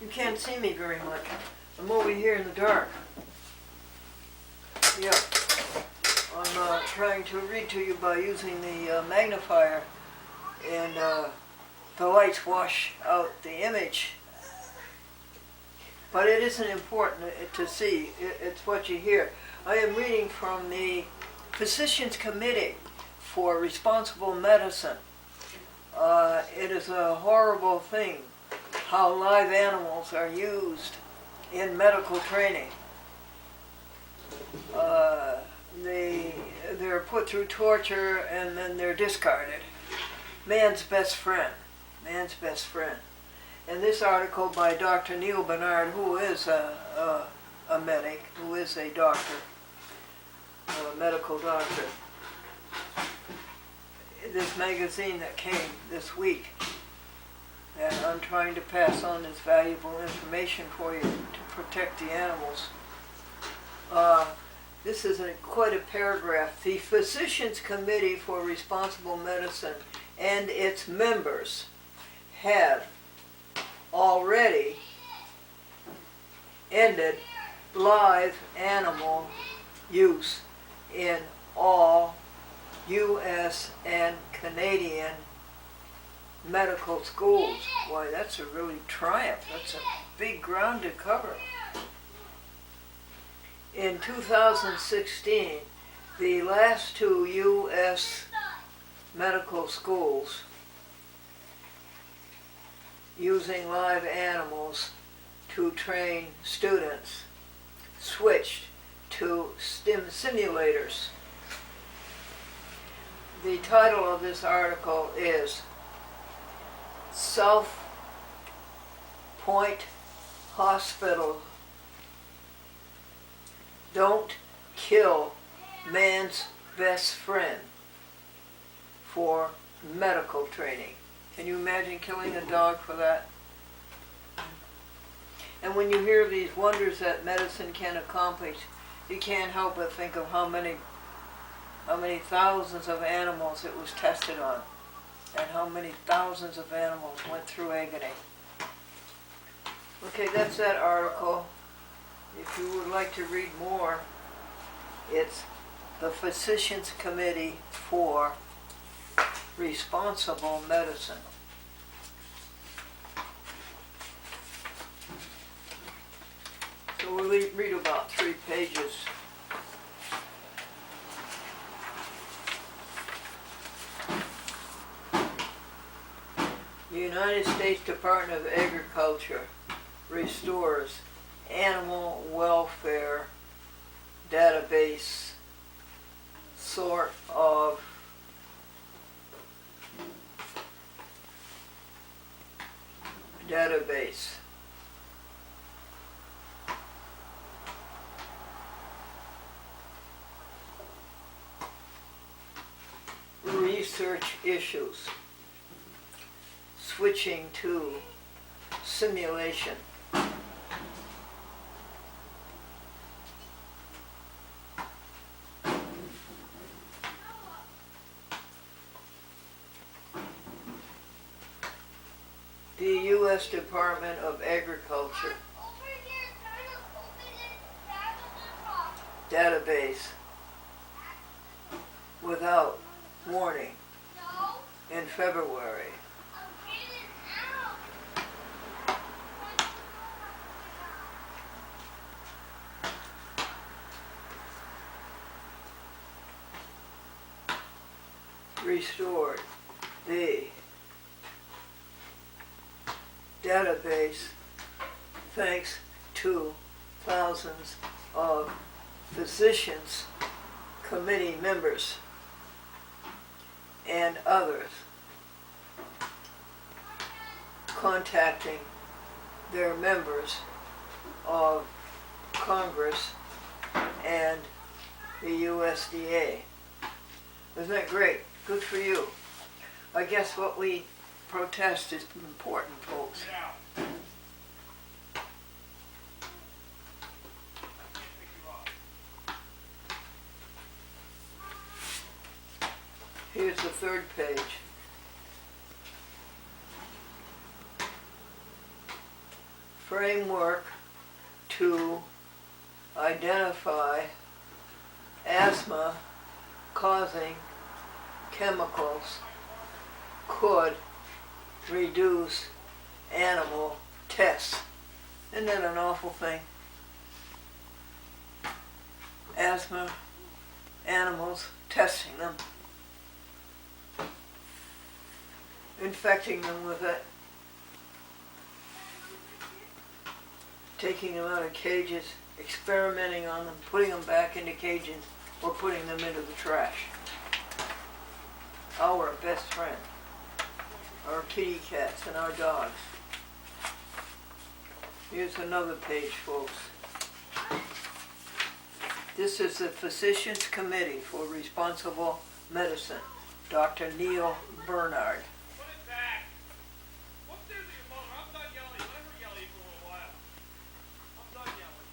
You can't see me very much. I'm over here in the dark. Yeah. I'm trying to read to you by using the magnifier, and the lights wash out the image. But it isn't important to see. It's what you hear. I am reading from the Physicians Committee for Responsible Medicine. It is a horrible thing how live animals are used in medical training. They're put through torture and then they're discarded. Man's best friend. Man's best friend. And this article by Dr. Neil Bernard, who is a medic, who is a doctor, a medical doctor. This magazine that came this week, and I'm trying to pass on this valuable information for you to protect the animals. This is quite a paragraph. The Physicians Committee for Responsible Medicine and its members have already ended live animal use in all U.S. and Canadian medical schools. Boy, that's a really triumph. That's a big ground to cover. In 2016, the last two U.S. medical schools using live animals to train students switched to simulators. The title of this article is South Point Hospital Don't Kill Man's Best Friend for medical training. Can you imagine killing a dog for that? And when you hear these wonders that medicine can accomplish, you can't help but think of how many thousands of animals it was tested on, and how many thousands of animals went through agony. Okay, that's that article. If you would like to read more, it's the Physicians Committee for Responsible Medicine. So we'll read about 3 pages. The United States Department of Agriculture restores animal welfare database sort of database. Research issues. Switching to simulation. The U.S. Department of Agriculture database without warning in February. Restored the database thanks to thousands of physicians, committee members, and others contacting their members of Congress and the USDA. Isn't that great? Good for you. I guess what we protest is important, folks. Here's the 3rd page. framework to identify asthma-causing chemicals could reduce animal tests. Isn't that an awful thing? Asthma, animals, testing them, infecting them with it, taking them out of cages, experimenting on them, putting them back into cages, or putting them into the trash. Our best friend, our kitty cats and our dogs. Here's another page, folks. This is the Physicians Committee for Responsible Medicine, Dr. Neil Bernard. Put it back. What's there to your mother? I'm done yelling. Let her yell at you for a little while. I'm done yelling.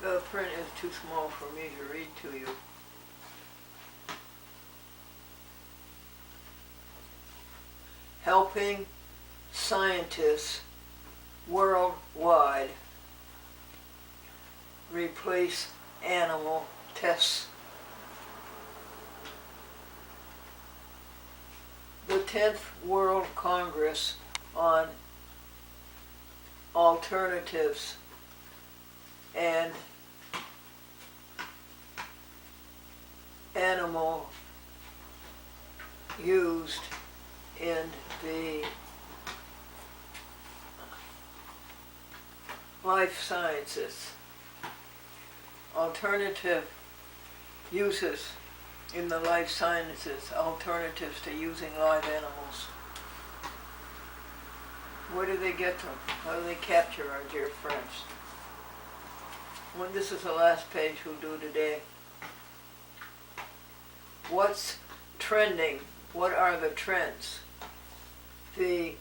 The print is too small for me to read to you. Helping scientists worldwide replace animal tests. The 10th World Congress on Alternatives and Animal used in the life sciences. Alternative uses in the life sciences, alternatives to using live animals. Where do they get them? How do they capture our dear friends? Well, this is the last page we'll do today. What's trending? What are the trends? The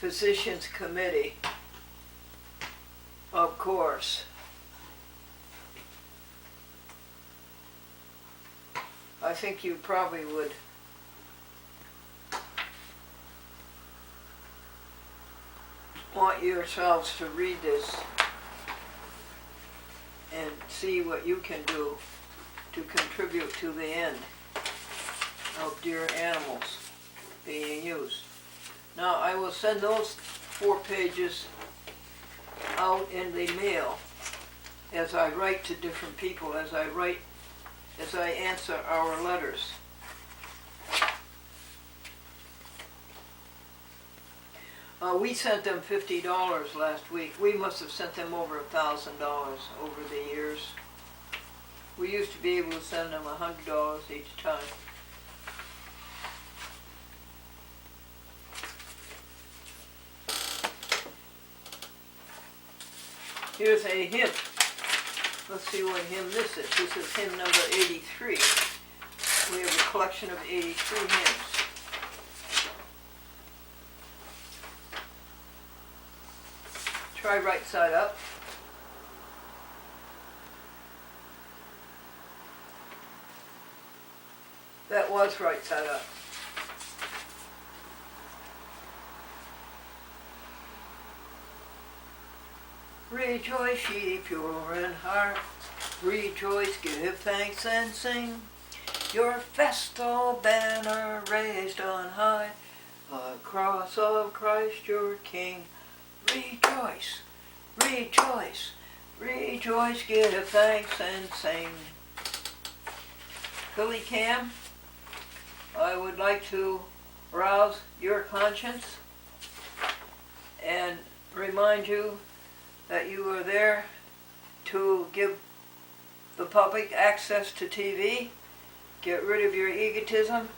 Physicians Committee, of course, I think you probably would want yourselves to read this and see what you can do to contribute to the end of dear animals being used. Now I will send those 4 pages out in the mail as I write to different people, as I answer our letters. We sent them $50 last week. We must have sent them over $1,000 over the years. We used to be able to send them $100 each time. Here's a hymn. Let's see what hymn this is. This is hymn number 83. We have a collection of 83 hymns. Try right side up. That was right side up. Rejoice, ye pure in heart, rejoice, give thanks and sing. Your festal banner raised on high, the cross of Christ your King. Rejoice, rejoice, rejoice, give thanks and sing. Billy Cam, I would like to rouse your conscience and remind you that you are there to give the public access to TV, get rid of your egotism,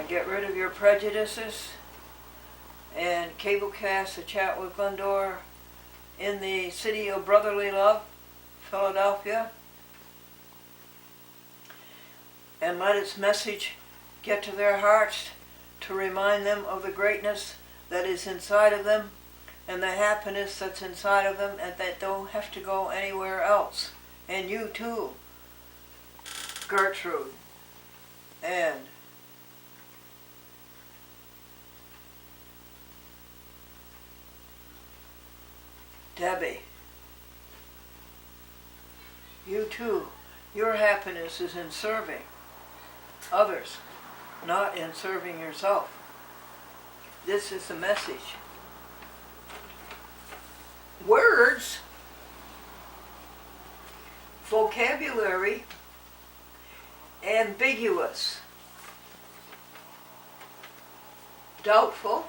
get rid of your prejudices, and cablecast a chat with Glendora in the city of brotherly love, Philadelphia, and let its message get to their hearts to remind them of the greatness that is inside of them, and the happiness that's inside of them, and that don't have to go anywhere else. And you too, Gertrude, and Debbie. You too. Your happiness is in serving others, not in serving yourself. This is the message. Words, vocabulary, ambiguous, doubtful,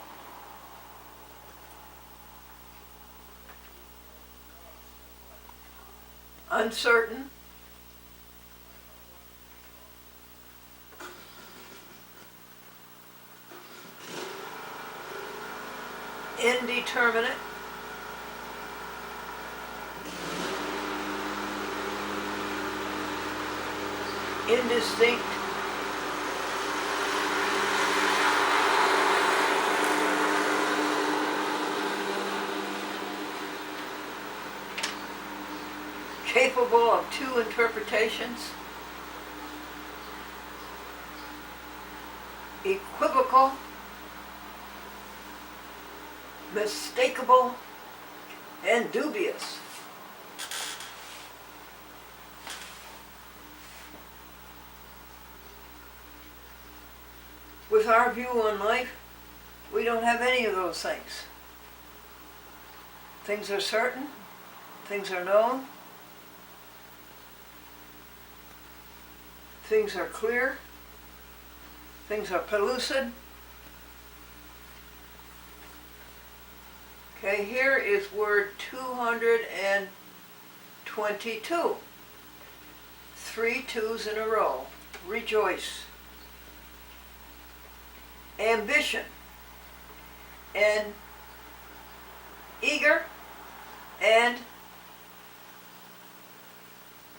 uncertain, indeterminate, indistinct, capable of two interpretations, equivocal, mistakable, and dubious. With our view on life, we don't have any of those things. Things are certain, things are known, things are clear, things are pellucid. Okay, here is word 222. 3 twos in a row. Rejoice. Ambition. And eager and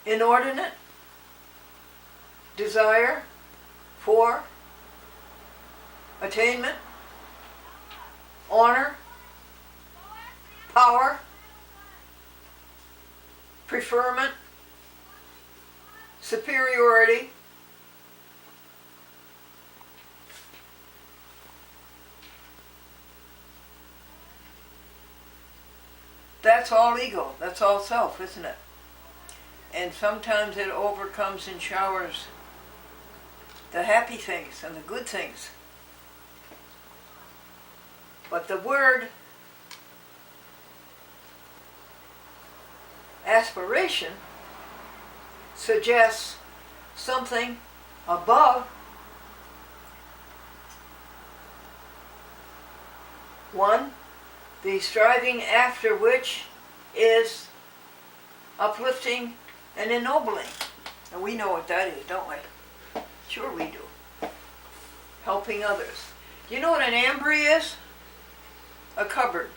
inordinate desire for attainment, honor, power, preferment, superiority, that's all ego, that's all self, isn't it? And sometimes it overcomes and showers the happy things and the good things. But the word aspiration suggests something above one, the striving after which is uplifting and ennobling. And we know what that is, don't we? Sure we do. Helping others. You know what an ambry is? A cupboard.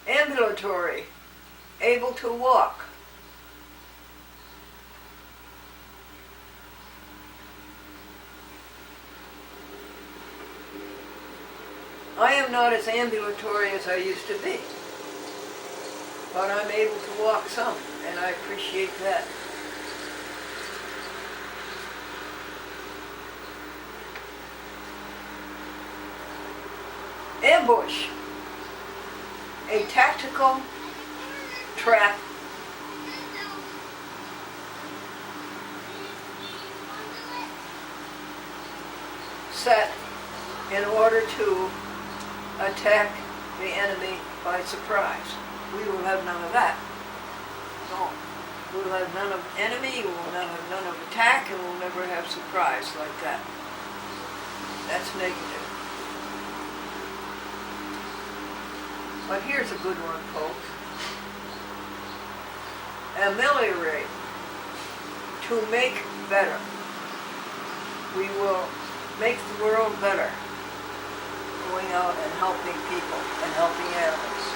Ambulatory, able to walk. I am not as ambulatory as I used to be, but I'm able to walk some, and I appreciate that. Ambush, a tactical trap set in order to attack the enemy by surprise. We will have none of that. No. We will have none of enemy, we will have none of attack, and we'll never have surprise like that. That's negative. But here's a good one, folks. Ameliorate, to make better. We will make the world better, going out and helping people and helping animals.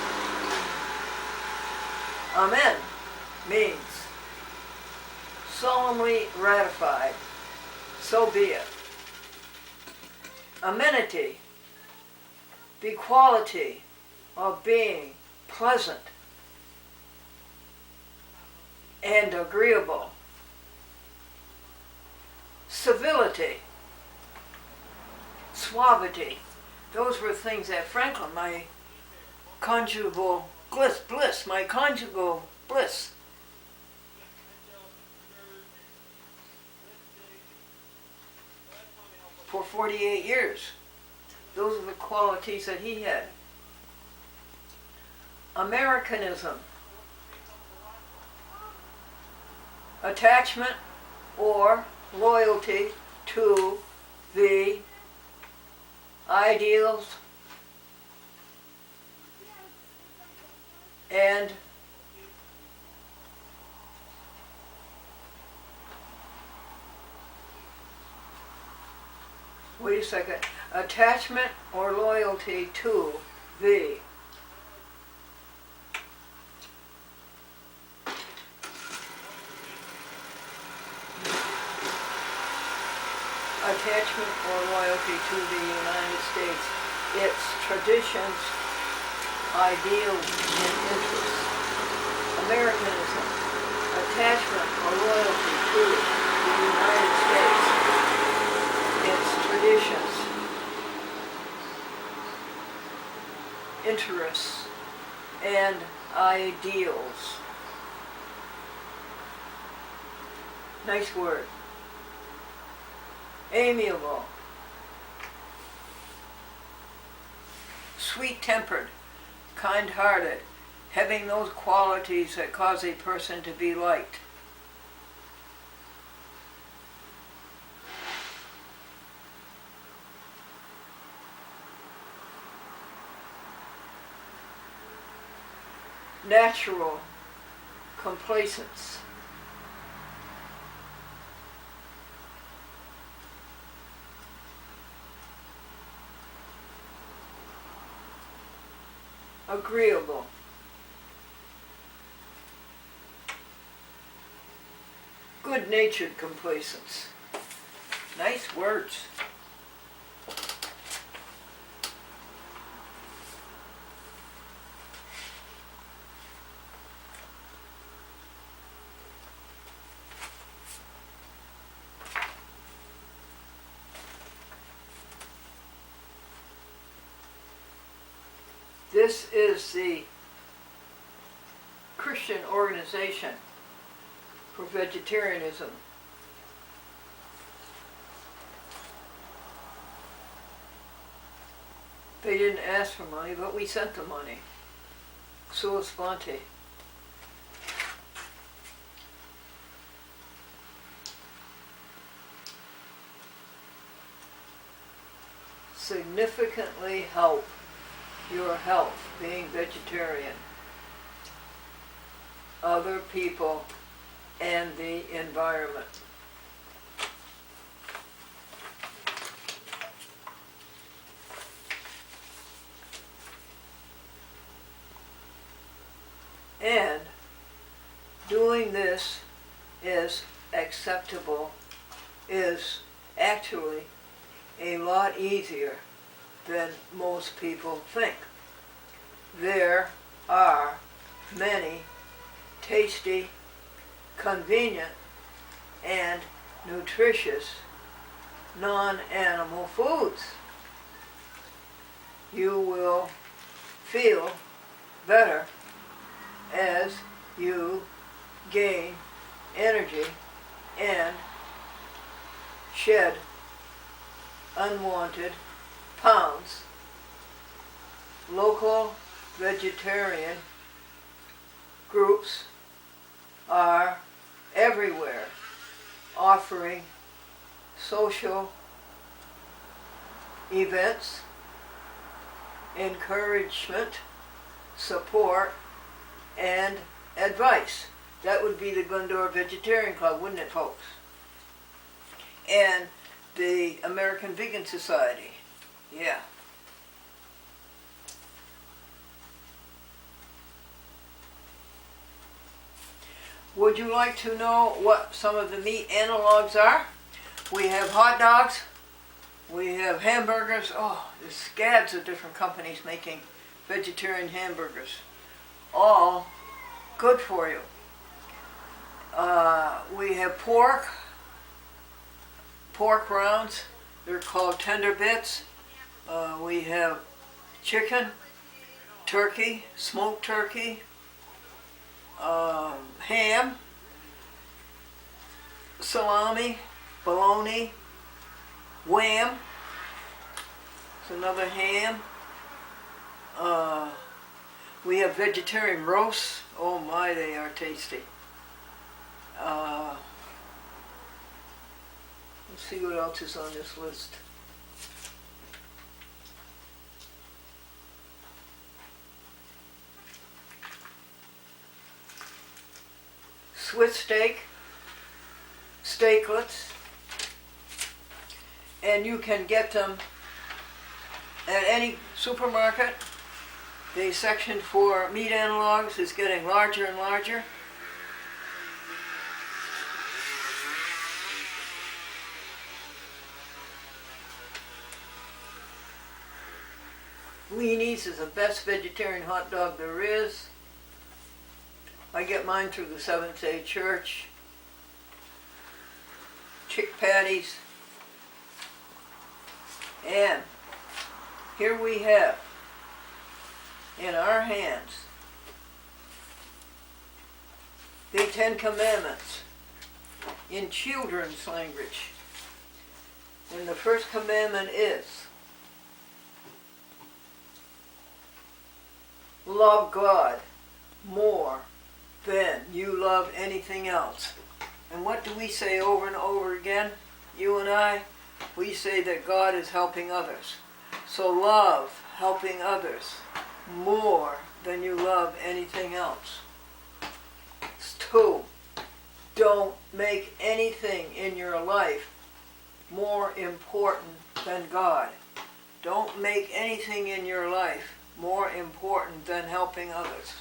Amen means solemnly ratified, so be it. Amenity, the quality of being pleasant and agreeable. Civility, suavity, those were things that Franklin, my conjugal bliss, my conjugal bliss, for 48 years. Those are the qualities that he had. Americanism, attachment or loyalty to the ideals and wait a second, attachment or loyalty to the attachment or loyalty to the United States, its traditions, ideals, and interests. Americanism, attachment or loyalty to the United States, its traditions, interests, and ideals. Nice word. Amiable, sweet-tempered, kind-hearted, having those qualities that cause a person to be liked. Natural complacence. Agreeable. Good-natured complacence. Nice words. This is the Christian organization for vegetarianism. They didn't ask for money, but we sent the money. Sua sponte. Significantly help your health, being vegetarian, other people, and the environment. And doing this is acceptable, is actually a lot easier than most people think. There are many tasty, convenient, and nutritious non-animal foods. You will feel better as you gain energy and shed unwanted pounds. Local vegetarian groups are everywhere offering social events, encouragement, support, and advice. That would be the Glendora Vegetarian Club, wouldn't it, folks? And the American Vegan Society. Yeah. Would you like to know what some of the meat analogs are? We have hot dogs. We have hamburgers. Oh, there's scads of different companies making vegetarian hamburgers. All good for you. We have pork rounds. They're called tender bits. We have chicken, turkey, smoked turkey, ham, salami, bologna, wham. It's another ham. We have vegetarian roasts. Oh my, they are tasty. Let's see what else is on this list. Swiss steak, steaklets, and you can get them at any supermarket. The section for meat analogs is getting larger and larger. Weenies is the best vegetarian hot dog there is. I get mine through the Seventh-day Church. Chick patties. And here we have in our hands the 10 Commandments in children's language. And the first commandment is, love God more than you love anything else. And what do we say over and over again? You and I, we say that God is helping others. So love helping others more than you love anything else. 2, don't make anything in your life more important than God. Don't make anything in your life more important than helping others.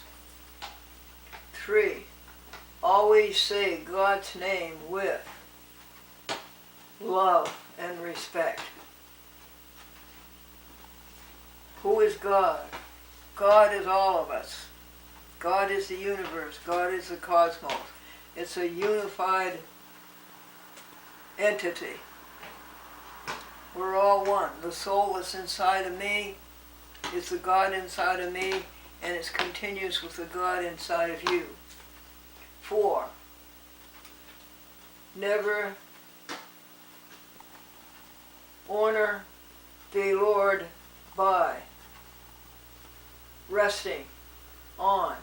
3, always say God's name with love and respect. Who is God? God is all of us. God is the universe. God is the cosmos. It's a unified entity. We're all one. The soul that's inside of me is the God inside of me, and it continues with the God inside of you. 4, never honor the Lord by resting on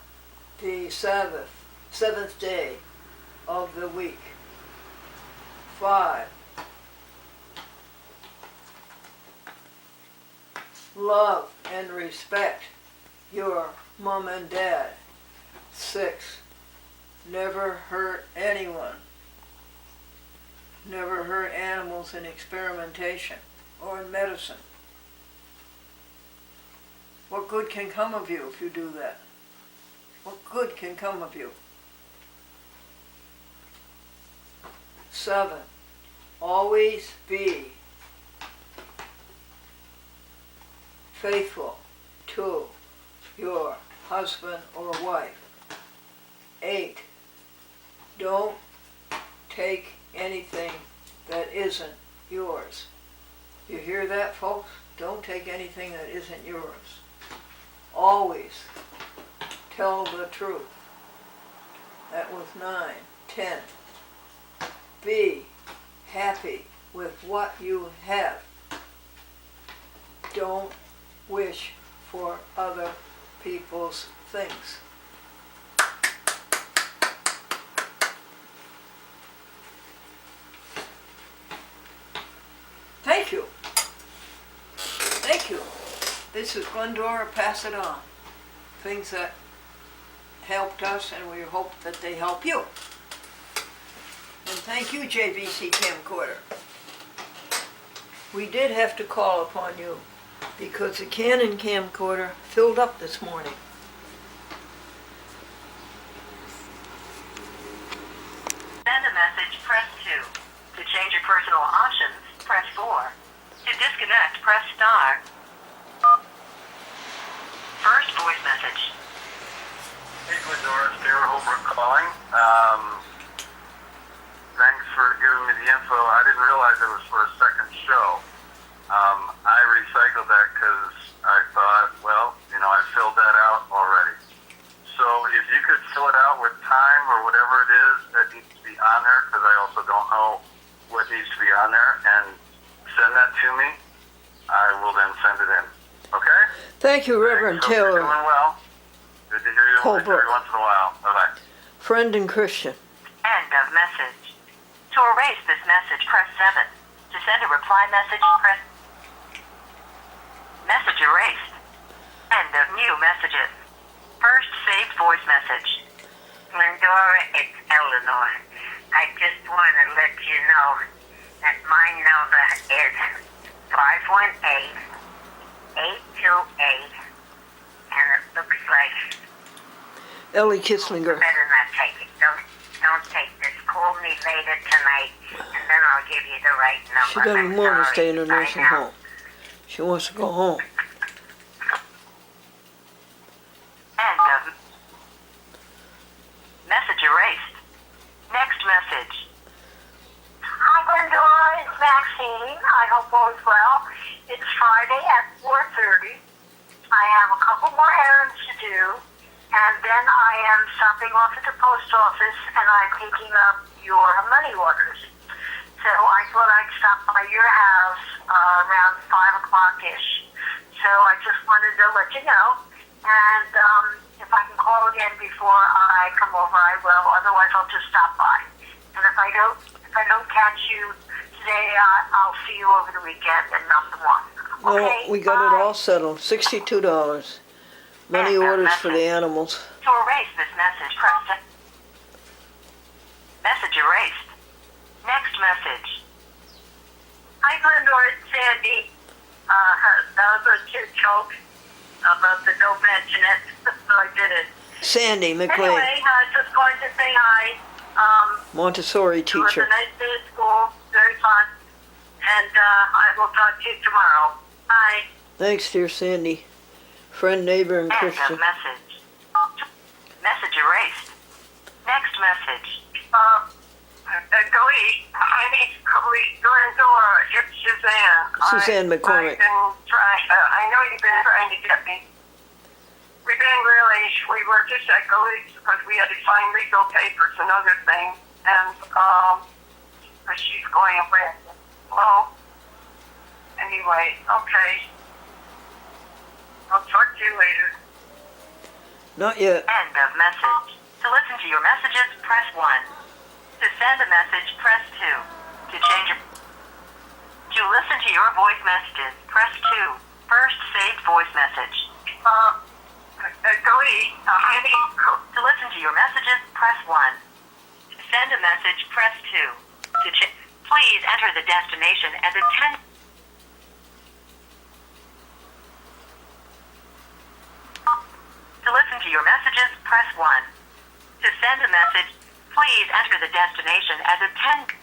the seventh day of the week. 5, love and respect your mom and dad. 6, never hurt anyone. Never hurt animals in experimentation or in medicine. What good can come of you if you do that? What good can come of you? 7, always be faithful to your husband or wife. 8, don't take anything that isn't yours. You hear that, folks? Don't take anything that isn't yours. Always tell the truth. That was 9. 10, be happy with what you have. Don't wish for other people's things. Thank you. Thank you. This is Glendora, pass it on. Things that helped us, and we hope that they help you. And thank you, JVC Camcorder. We did have to call upon you because the Canon camcorder filled up this morning. Send a message, press 2. To change your personal audio disconnect, press star. First voice message. Hey, Glendora, it's all.Robert calling. Thanks for giving me the info. I didn't realize it was for a second show. I recycled that because I thought, well, I filled that out already. So if you could fill it out with time or whatever it is that needs to be on there, because I also don't know what needs to be on there, and send that to me, I will then send it in. Okay? Thank you, Reverend Thanks. Hope you're Taylor, doing well. Good to hear you Holbrook. every once in a while. Bye-bye. friend and Christian. End of message. To erase this message, press 7. To send a reply message, press message erased. End of new messages. First saved voice message. Glendora, it's Eleanor. I just want to let you know that my number is 518-828, and it looks like Ellie you Kisslinger. better not take it. Don't take this. Call me later tonight, and then I'll give you the right number. She doesn't I'm want to sorry. stay in a Bye nursing now. home. She wants to go home. End of message erased. Next message. Hi, Glendora. It's Maxine. I hope all is well. It's Friday at 4:30. I have a couple more errands to do, and then I am stopping off at the post office, and I'm picking up your money orders. So I thought I'd stop by your house around 5 o'clock-ish. So I just wanted to let you know, and if I can call again before I come over, I will. Otherwise, I'll just stop by. And if I don't catch you today, I'll see you over the weekend and not the one. No, Okay, we got it bye. all settled. $62. Money orders for the animals. To erase this message, press 7. Message erased. Next message. Hi, Glendora, it's Sandy. That was a cute joke about the don't mention it, so I did it. Sandy McLean, Anyway, just going to say hi. Montessori It was teacher. a nice day at school, very fun, and I will talk to you tomorrow. Bye. Thanks, dear Sandy. Friend, neighbor, and End Christian. of message. Message erased. Next message. Glendora, it's Suzanne. Suzanne McCormick. I know you've been trying to get me. We were just at Gully's because we had to sign legal papers and other things, and she's going away. Well, anyway, okay. I'll talk to you later. Not yet. End of message. To listen to your messages, press 1. To send a message, press 2. To change your... To listen to your voice messages, press 2. First saved voice message. To listen to your messages, press 1. To send a message, press 2. Please enter the destination as a 10... To listen to your messages, press 1. To send a message, please enter the destination as a 10...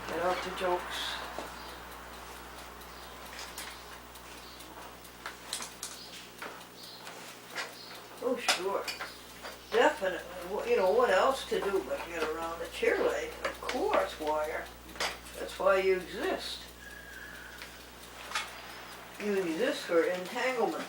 Get out the jokes. Oh, sure. Definitely. What else to do but get around a chair leg? Of course, wire. That's why you exist. You exist for entanglement.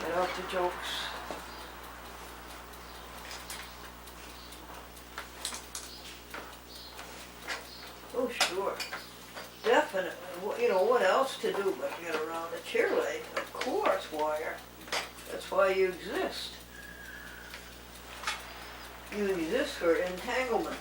Get out the jokes. Oh, sure. Definitely. You know, what else to do but get around a chair leg? Of course, wire. That's why you exist. You exist for entanglement.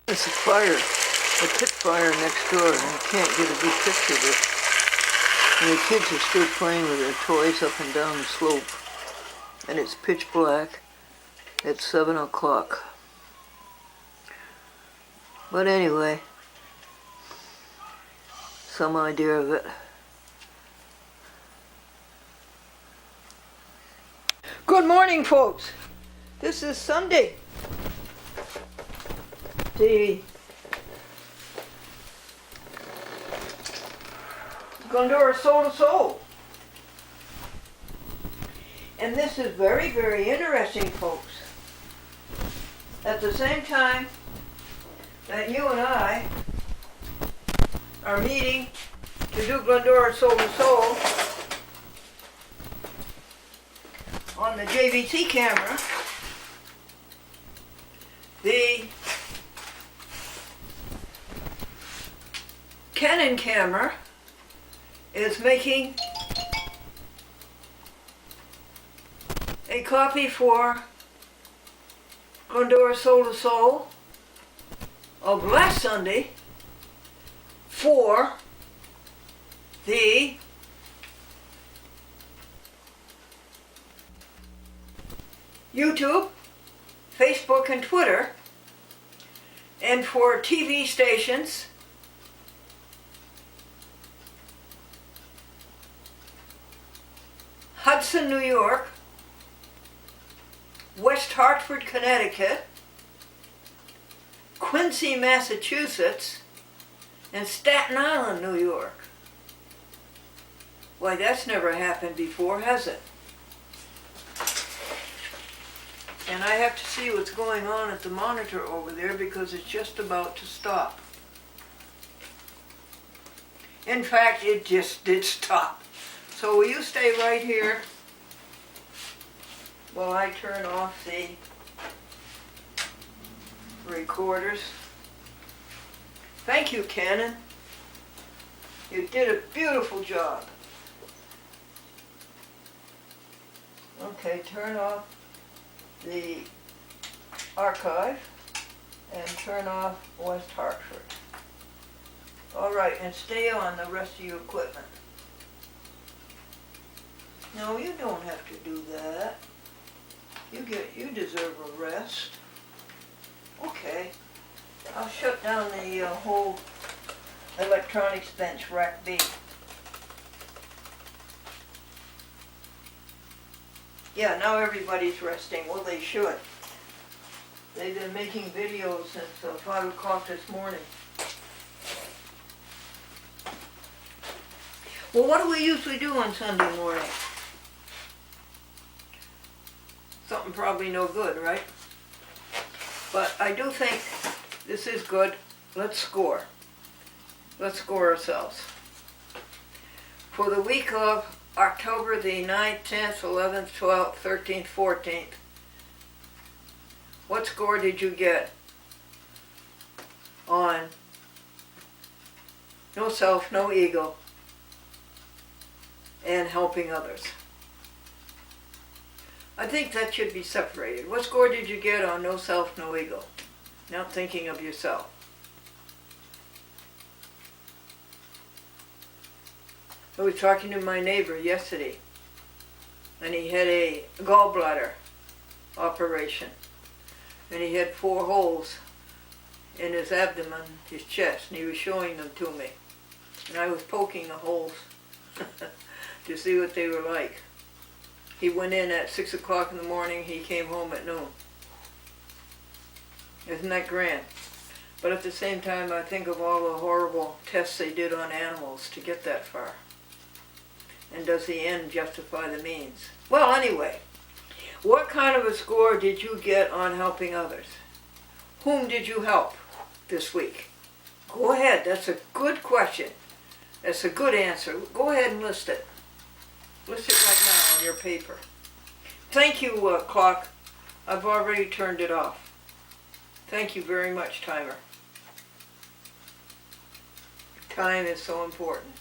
There's a fire, a pit fire next door, and you can't get a good picture of it. And the kids are still playing with their toys up and down the slope. And it's pitch black at 7 o'clock. But anyway, some idea of it. Good morning, folks. This is Sunday. The Glendora Soul to Soul. And this is very, very interesting, folks. At the same time that you and I are meeting to do Glendora Soul to Soul on the JVC camera, the Canon camera is making a copy for Glendora Soul to Soul of last Sunday for the YouTube, Facebook, and Twitter, and for TV stations Hudson, New York, West Hartford, Connecticut, Quincy, Massachusetts, and Staten Island, New York. Why, that's never happened before, has it? And I have to see what's going on at the monitor over there because it's just about to stop. In fact, it just did stop. So will you stay right here while I turn off the recorders? Thank you, Canon. You did a beautiful job. Okay, turn off the archive and turn off West Hartford. All right, and stay on the rest of your equipment. No, you don't have to do that. You deserve a rest. Okay, I'll shut down the whole electronics bench, rack B. Yeah, now everybody's resting. Well, they should. They've been making videos since 5 o'clock this morning. Well, what do we usually do on Sunday morning? Something probably no good, right? But I do think this is good. Let's score. Let's score ourselves. For the week of October the 9th, 10th, 11th, 12th, 13th, 14th. What score did you get on no self, no ego, and helping others? I think that should be separated. What score did you get on no self, no ego? Not thinking of yourself. I was talking to my neighbor yesterday, and he had a gallbladder operation, and he had 4 holes in his abdomen, his chest, and he was showing them to me. And I was poking the holes to see what they were like. He went in at 6 o'clock in the morning, he came home at noon. Isn't that grand? But at the same time, I think of all the horrible tests they did on animals to get that far. And does the end justify the means? Well, anyway, what kind of a score did you get on helping others? Whom did you help this week? Go ahead, that's a good question. That's a good answer. Go ahead and list it. List it right now on your paper. Thank you, clock. I've already turned it off. Thank you very much, timer. Time is so important.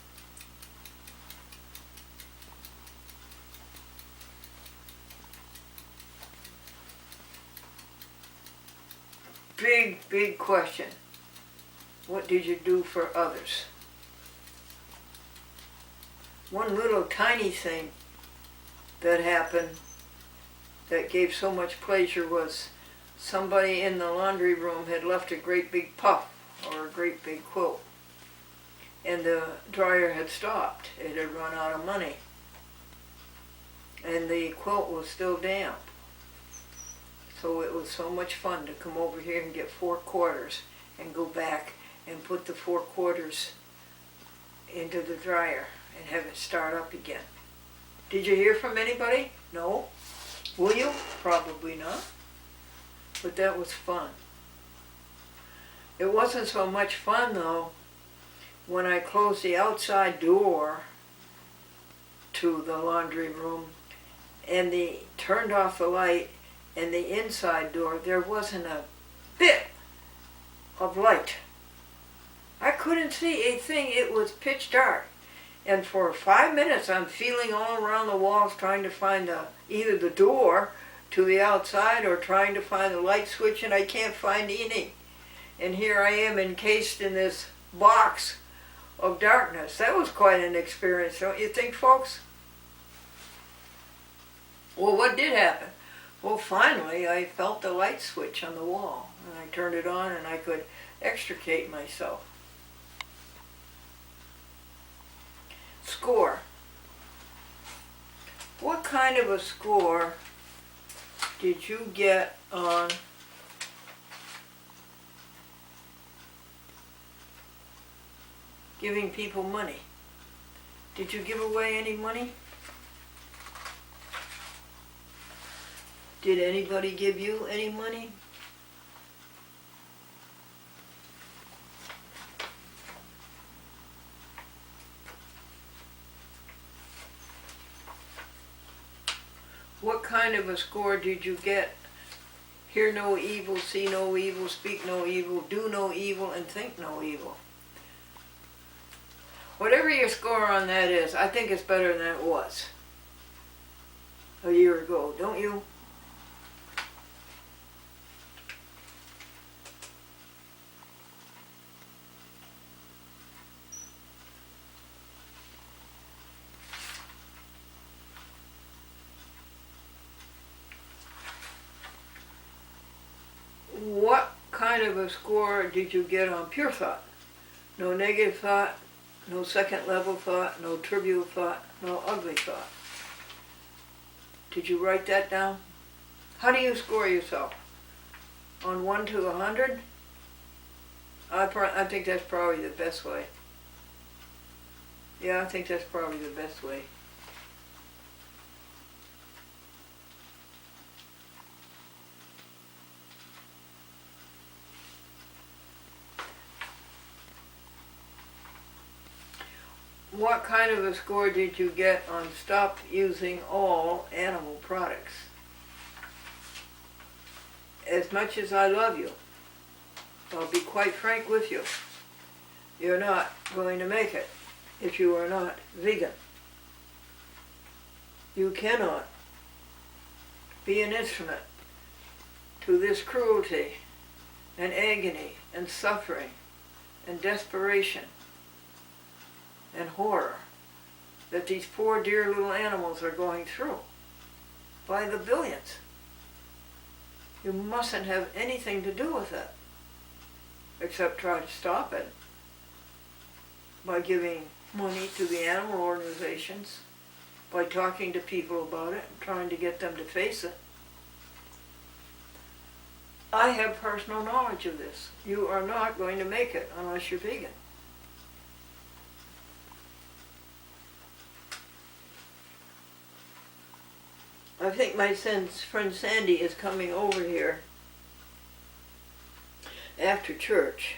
Big question. What did you do for others? One little tiny thing that happened that gave so much pleasure was somebody in the laundry room had left a great big puff or a great big quilt, and the dryer had stopped. It had run out of money, and the quilt was still damp. So it was so much fun to come over here and get 4 quarters and go back and put the 4 quarters into the dryer and have it start up again. Did you hear from anybody? No? Will you? Probably not. But that was fun. It wasn't so much fun though when I closed the outside door to the laundry room and turned off the light, and the inside door, there wasn't a bit of light. I couldn't see a thing. It was pitch dark. And for 5 minutes, I'm feeling all around the walls trying to find either the door to the outside or trying to find the light switch, and I can't find any. And here I am encased in this box of darkness. That was quite an experience, don't you think, folks? Well, what did happen? Well, finally, I felt the light switch on the wall, and I turned it on, and I could extricate myself. Score. What kind of a score did you get on giving people money? Did you give away any money? Did anybody give you any money? What kind of a score did you get? Hear no evil, see no evil, speak no evil, do no evil, and think no evil. Whatever your score on that is, I think it's better than it was a year ago, don't you? What kind of a score did you get on pure thought? No negative thought, no second level thought, no trivial thought, no ugly thought. Did you write that down? How do you score yourself? On 1 to 100? I think that's probably the best way. Yeah, I think that's probably the best way. what kind of a score did you get on stop using all animal products? As much as I love you, I'll be quite frank with you. You're not going to make it if you are not vegan. You cannot be an instrument to this cruelty and agony and suffering and desperation and horror that these poor dear little animals are going through by the billions. You mustn't have anything to do with it except try to stop it by giving money to the animal organizations, by talking to people about it and trying to get them to face it. I have personal knowledge of this. You are not going to make it unless you're vegan. I think my friend Sandy is coming over here after church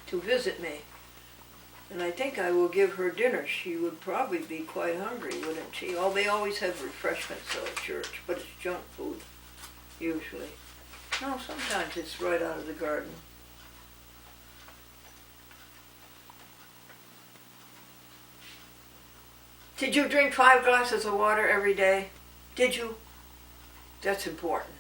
to visit me. And I think I will give her dinner. She would probably be quite hungry, wouldn't she? Oh, they always have refreshments at church, but it's junk food, usually. No, sometimes it's right out of the garden. Did you drink 5 glasses of water every day? Did you? That's important.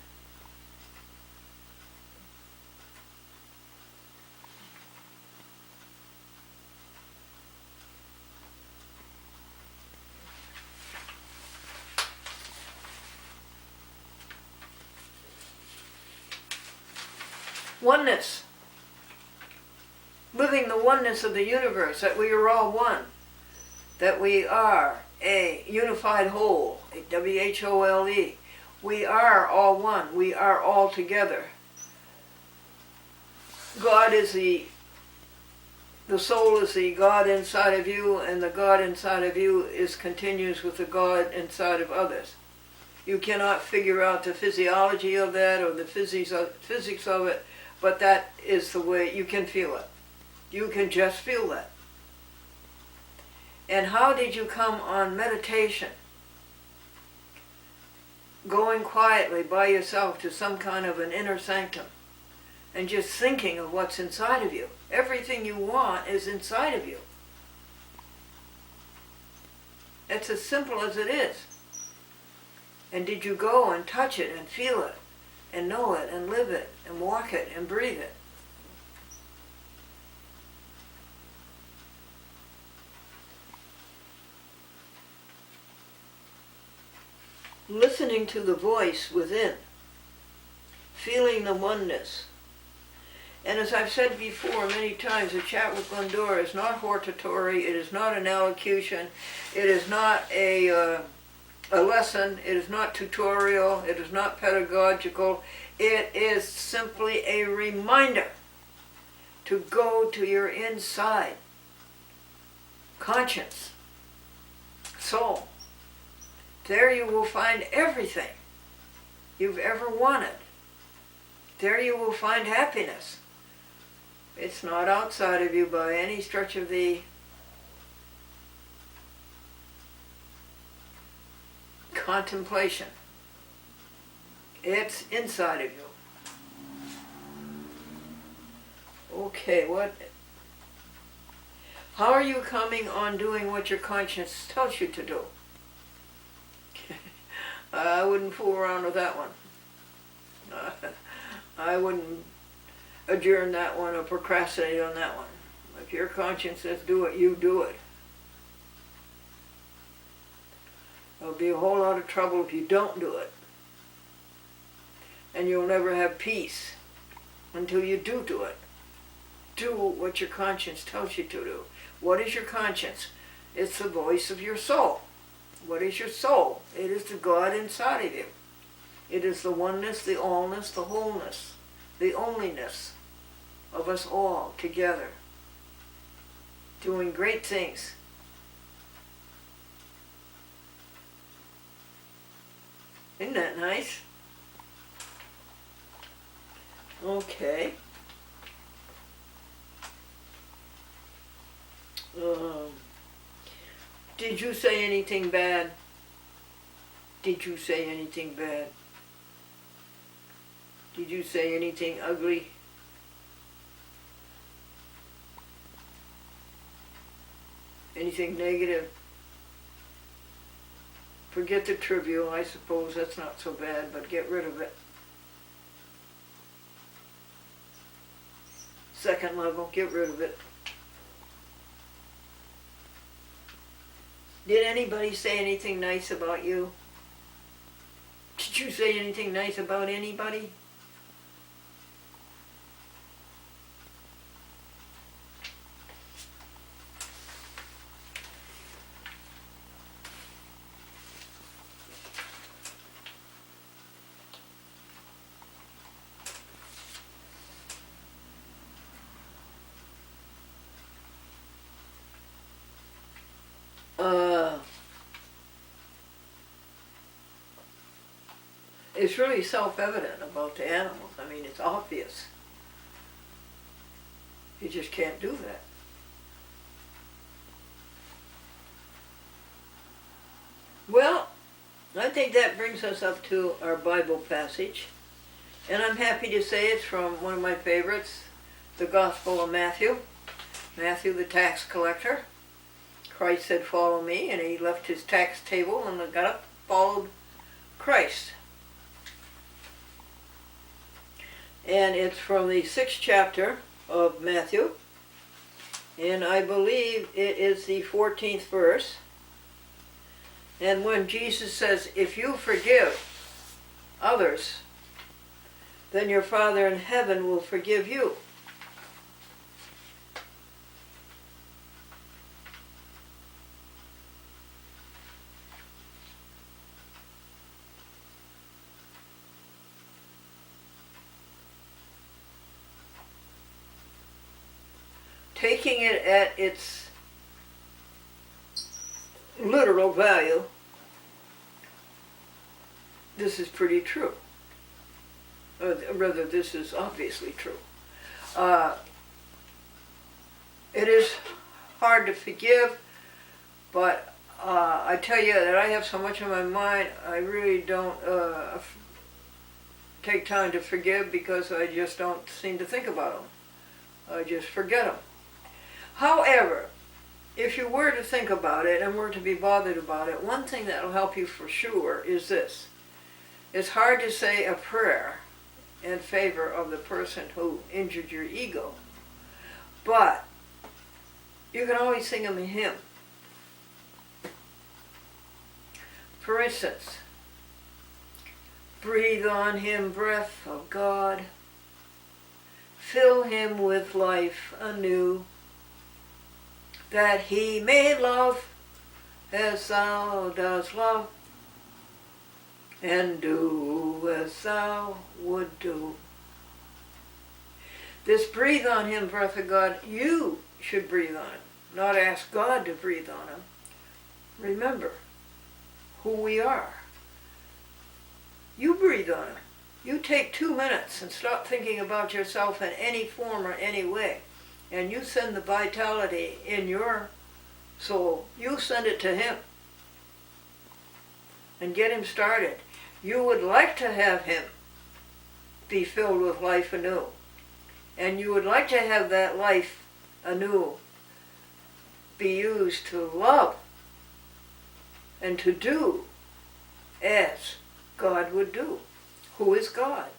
Oneness. Living the oneness of the universe, that we are all one. That we are a unified whole, a W-H-O-L-E. We are all one. We are all together. God is the soul is the God inside of you, and the God inside of you continues with the God inside of others. You cannot figure out the physiology of that or the physics of it, but that is the way you can feel it. You can just feel that. And how did you come on meditation? Going quietly by yourself to some kind of an inner sanctum and just thinking of what's inside of you. Everything you want is inside of you. It's as simple as it is. And did you go and touch it and feel it and know it and live it and walk it and breathe it? Listening to the voice within, feeling the oneness. And as I've said before many times, the chat with Glendora is not hortatory, it is not an elocution, it is not a lesson, it is not tutorial, it is not pedagogical, it is simply a reminder to go to your inside conscience, soul. There you will find everything you've ever wanted. There you will find happiness. It's not outside of you by any stretch of the contemplation. It's inside of you. Okay, how are you coming on doing what your conscience tells you to do? I wouldn't fool around with that one. I wouldn't adjourn that one or procrastinate on that one. If your conscience says do it, you do it. There'll be a whole lot of trouble if you don't do it. And you'll never have peace until you do it. Do what your conscience tells you to do. What is your conscience? It's the voice of your soul. What is your soul? It is the God inside of you. It is the oneness, the allness, the wholeness, the onlyness of us all together, doing great things. Isn't that nice? Okay. Did you say anything bad? Did you say anything bad? Did you say anything ugly? Anything negative? Forget the trivial, I suppose that's not so bad, but get rid of it. Second level, get rid of it. Did anybody say anything nice about you? Did you say anything nice about anybody? It's really self-evident about the animals. I mean, it's obvious. You just can't do that. Well, I think that brings us up to our Bible passage. And I'm happy to say it's from one of my favorites, the Gospel of Matthew. Matthew, the tax collector. Christ said, "Follow me," and he left his tax table and got up, followed Christ. And it's from the 6th chapter of Matthew, and I believe it is the 14th verse. And when Jesus says, "If you forgive others, then your Father in heaven will forgive you." Taking it at its literal value, this is pretty true. Or rather, this is obviously true. It is hard to forgive, but I tell you that I have so much on my mind, I really don't take time to forgive because I just don't seem to think about them. I just forget them. However, if you were to think about it and were to be bothered about it, one thing that will help you for sure is this. It's hard to say a prayer in favor of the person who injured your ego, but you can always sing them a hymn. For instance, breathe on him breath of God, fill him with life anew, that he may love as thou dost love, and do as thou would do. This breathe on him breath of God, you should breathe on him, not ask God to breathe on him. Remember who we are. You breathe on him. You take 2 minutes and stop thinking about yourself in any form or any way. And you send the vitality in your soul. You send it to him. And get him started. You would like to have him be filled with life anew. And you would like to have that life anew be used to love and to do as God would do. Who is God?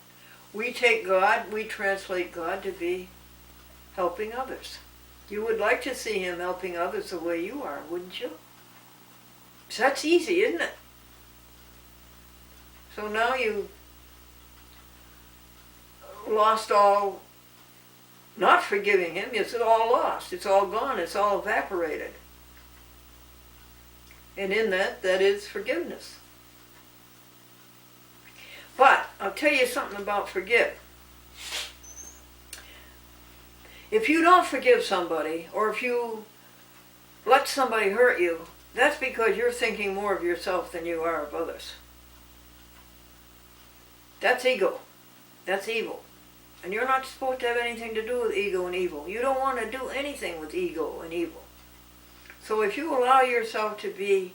We take God, we translate God to be helping others. You would like to see him helping others the way you are, wouldn't you? So that's easy, isn't it? So now you lost all, not forgiving him, it's all lost, it's all gone, it's all evaporated. And in that is forgiveness. But I'll tell you something about forgive. If you don't forgive somebody, or if you let somebody hurt you, that's because you're thinking more of yourself than you are of others. That's ego. That's evil. And you're not supposed to have anything to do with ego and evil. You don't want to do anything with ego and evil. So if you allow yourself to be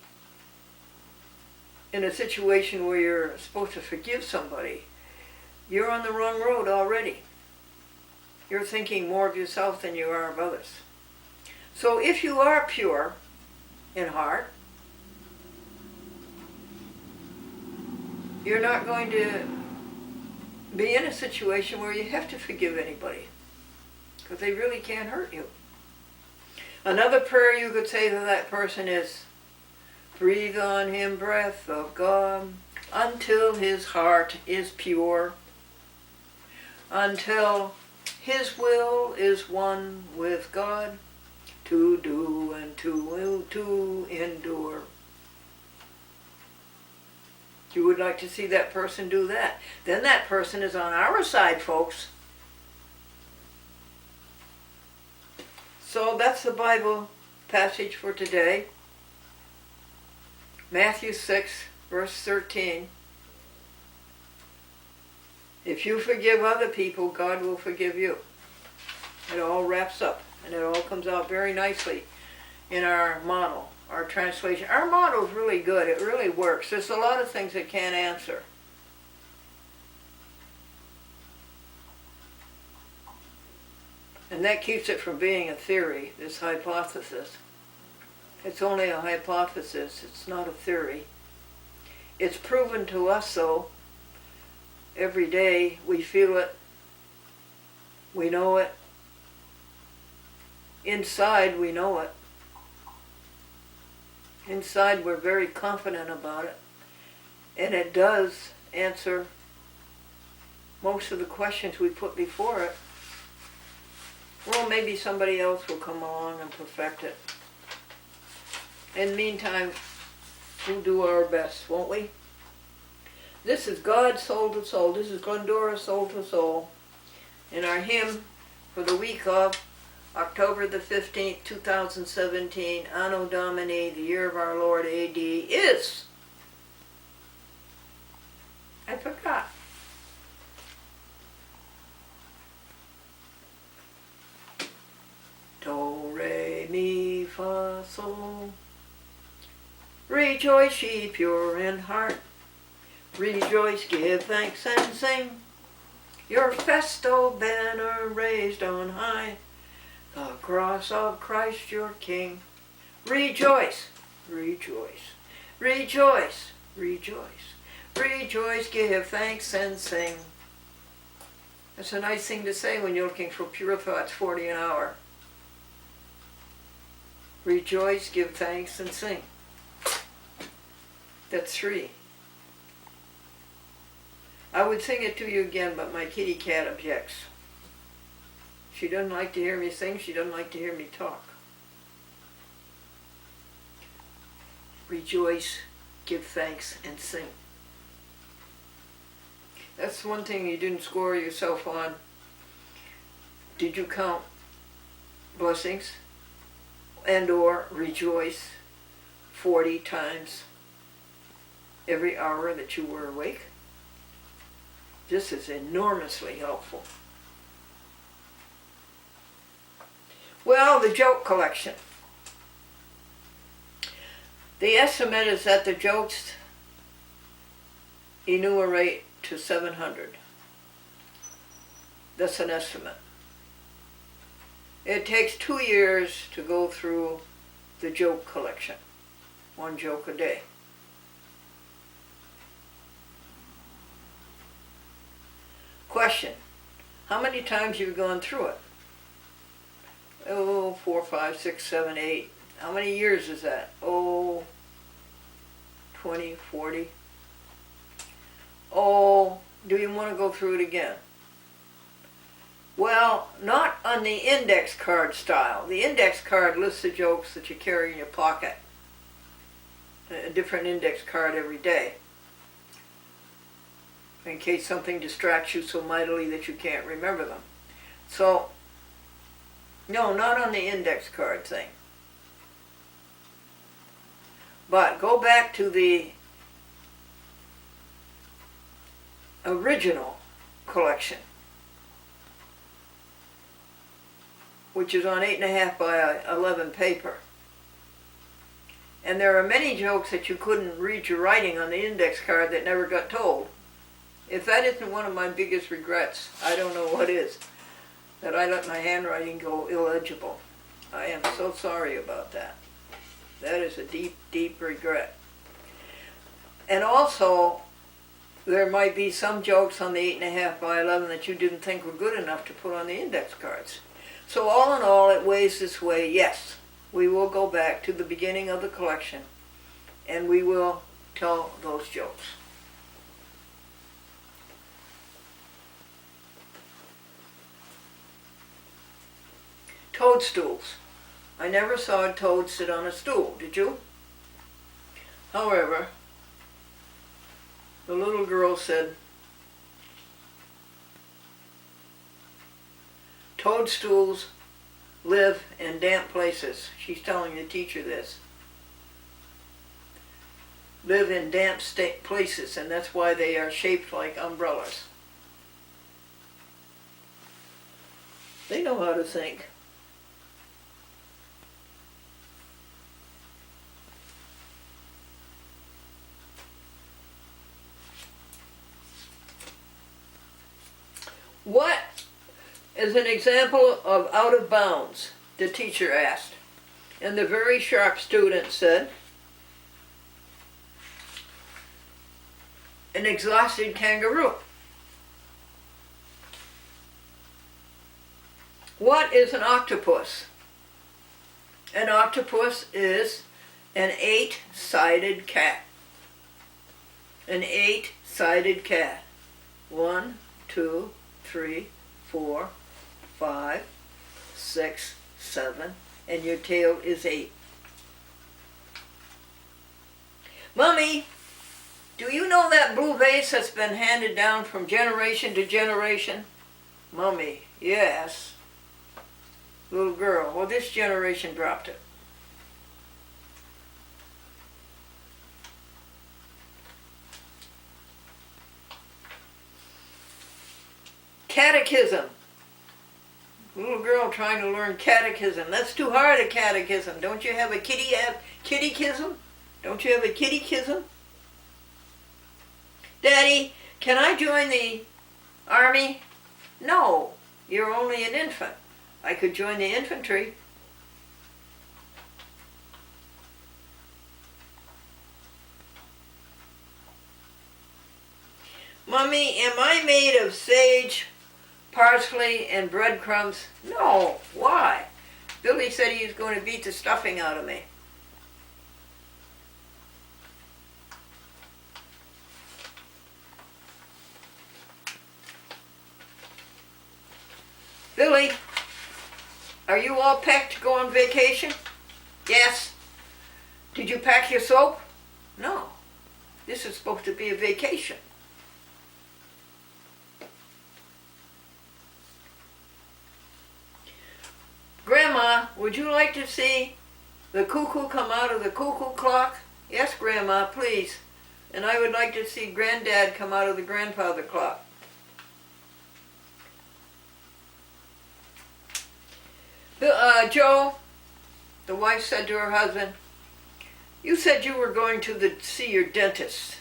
in a situation where you're supposed to forgive somebody, you're on the wrong road already. You're thinking more of yourself than you are of others. So if you are pure in heart, you're not going to be in a situation where you have to forgive anybody, because they really can't hurt you. Another prayer you could say to that person is, breathe on him breath of God until his heart is pure, until his will is one with God, to do and to endure. You would like to see that person do that. Then that person is on our side, folks. So that's the Bible passage for today. Matthew 6, verse 13. If you forgive other people, God will forgive you. It all wraps up, and it all comes out very nicely in our model, our translation. Our model is really good. It really works. There's a lot of things it can't answer. And that keeps it from being a theory, this hypothesis. It's only a hypothesis. It's not a theory. It's proven to us, though. Every day we feel it. We know it. Inside we know it. Inside we're very confident about it. And it does answer most of the questions we put before it. Well, maybe somebody else will come along and perfect it. In the meantime, we'll do our best, won't we? This is God, Soul to Soul. This is Glendora, Soul to Soul. And our hymn for the week of October the 15th, 2017, Anno Domini, the year of our Lord AD, is... I forgot. Do, re, mi, fa, sol. Rejoice, ye pure in heart. Rejoice, give thanks and sing. Your festal banner raised on high, the cross of Christ your King. Rejoice, rejoice, rejoice, rejoice, rejoice, give thanks and sing. That's a nice thing to say when you're looking for pure thoughts, 40 an hour. Rejoice, give thanks, and sing. That's 3. I would sing it to you again, but my kitty cat objects. She doesn't like to hear me sing. She doesn't like to hear me talk. Rejoice, give thanks, and sing. That's one thing you didn't score yourself on. Did you count blessings and or rejoice 40 times every hour that you were awake? This is enormously helpful. Well, the joke collection. The estimate is that the jokes enumerate to 700. That's an estimate. It takes 2 years to go through the joke collection. 1 joke a day. Question. How many times have you gone through it? Oh, 4, 5, 6, 7, 8. How many years is that? Oh, 20, 40. Oh, do you want to go through it again? Well, not on the index card style. The index card lists the jokes that you carry in your pocket. A different index card every day, in case something distracts you so mightily that you can't remember them. So, no, not on the index card thing. But go back to the original collection, which is on 8.5 by 11 paper. And there are many jokes that you couldn't read your writing on the index card that never got told. If that isn't one of my biggest regrets, I don't know what is. That I let my handwriting go illegible. I am so sorry about that. That is a deep, deep regret. And also, there might be some jokes on the 8.5 by 11 that you didn't think were good enough to put on the index cards. So all in all, it weighs this way. Yes, we will go back to the beginning of the collection and we will tell those jokes. Toadstools. I never saw a toad sit on a stool, did you? However, the little girl said, toadstools live in damp places. She's telling the teacher this. Live in damp places, and that's why they are shaped like umbrellas. They know how to think. What is an example of out of bounds? The teacher asked. And the very sharp student said, an exhausted kangaroo. What is an octopus? An octopus is an 8-sided cat. An 8-sided cat. 1, 2, 3, 4, 5, 6, 7, and your tail is 8. Mommy, do you know that blue vase that's been handed down from generation to generation? Mommy, yes. Little girl, well, this generation dropped it. Catechism. Little girl trying to learn catechism. That's too hard, a catechism. Don't you have a kittykism? Don't you have a kittykism? Daddy, can I join the army? No, you're only an infant. I could join the infantry. Mommy, am I made of sage, parsley, and breadcrumbs? No. Why? Billy said he was going to beat the stuffing out of me. Billy, are you all packed to go on vacation? Yes. Did you pack your soap? No. This is supposed to be a vacation. Grandma, would you like to see the cuckoo come out of the cuckoo clock? Yes, Grandma, please. And I would like to see Granddad come out of the grandfather clock. Joe, the wife said to her husband, you said you were going to see your dentist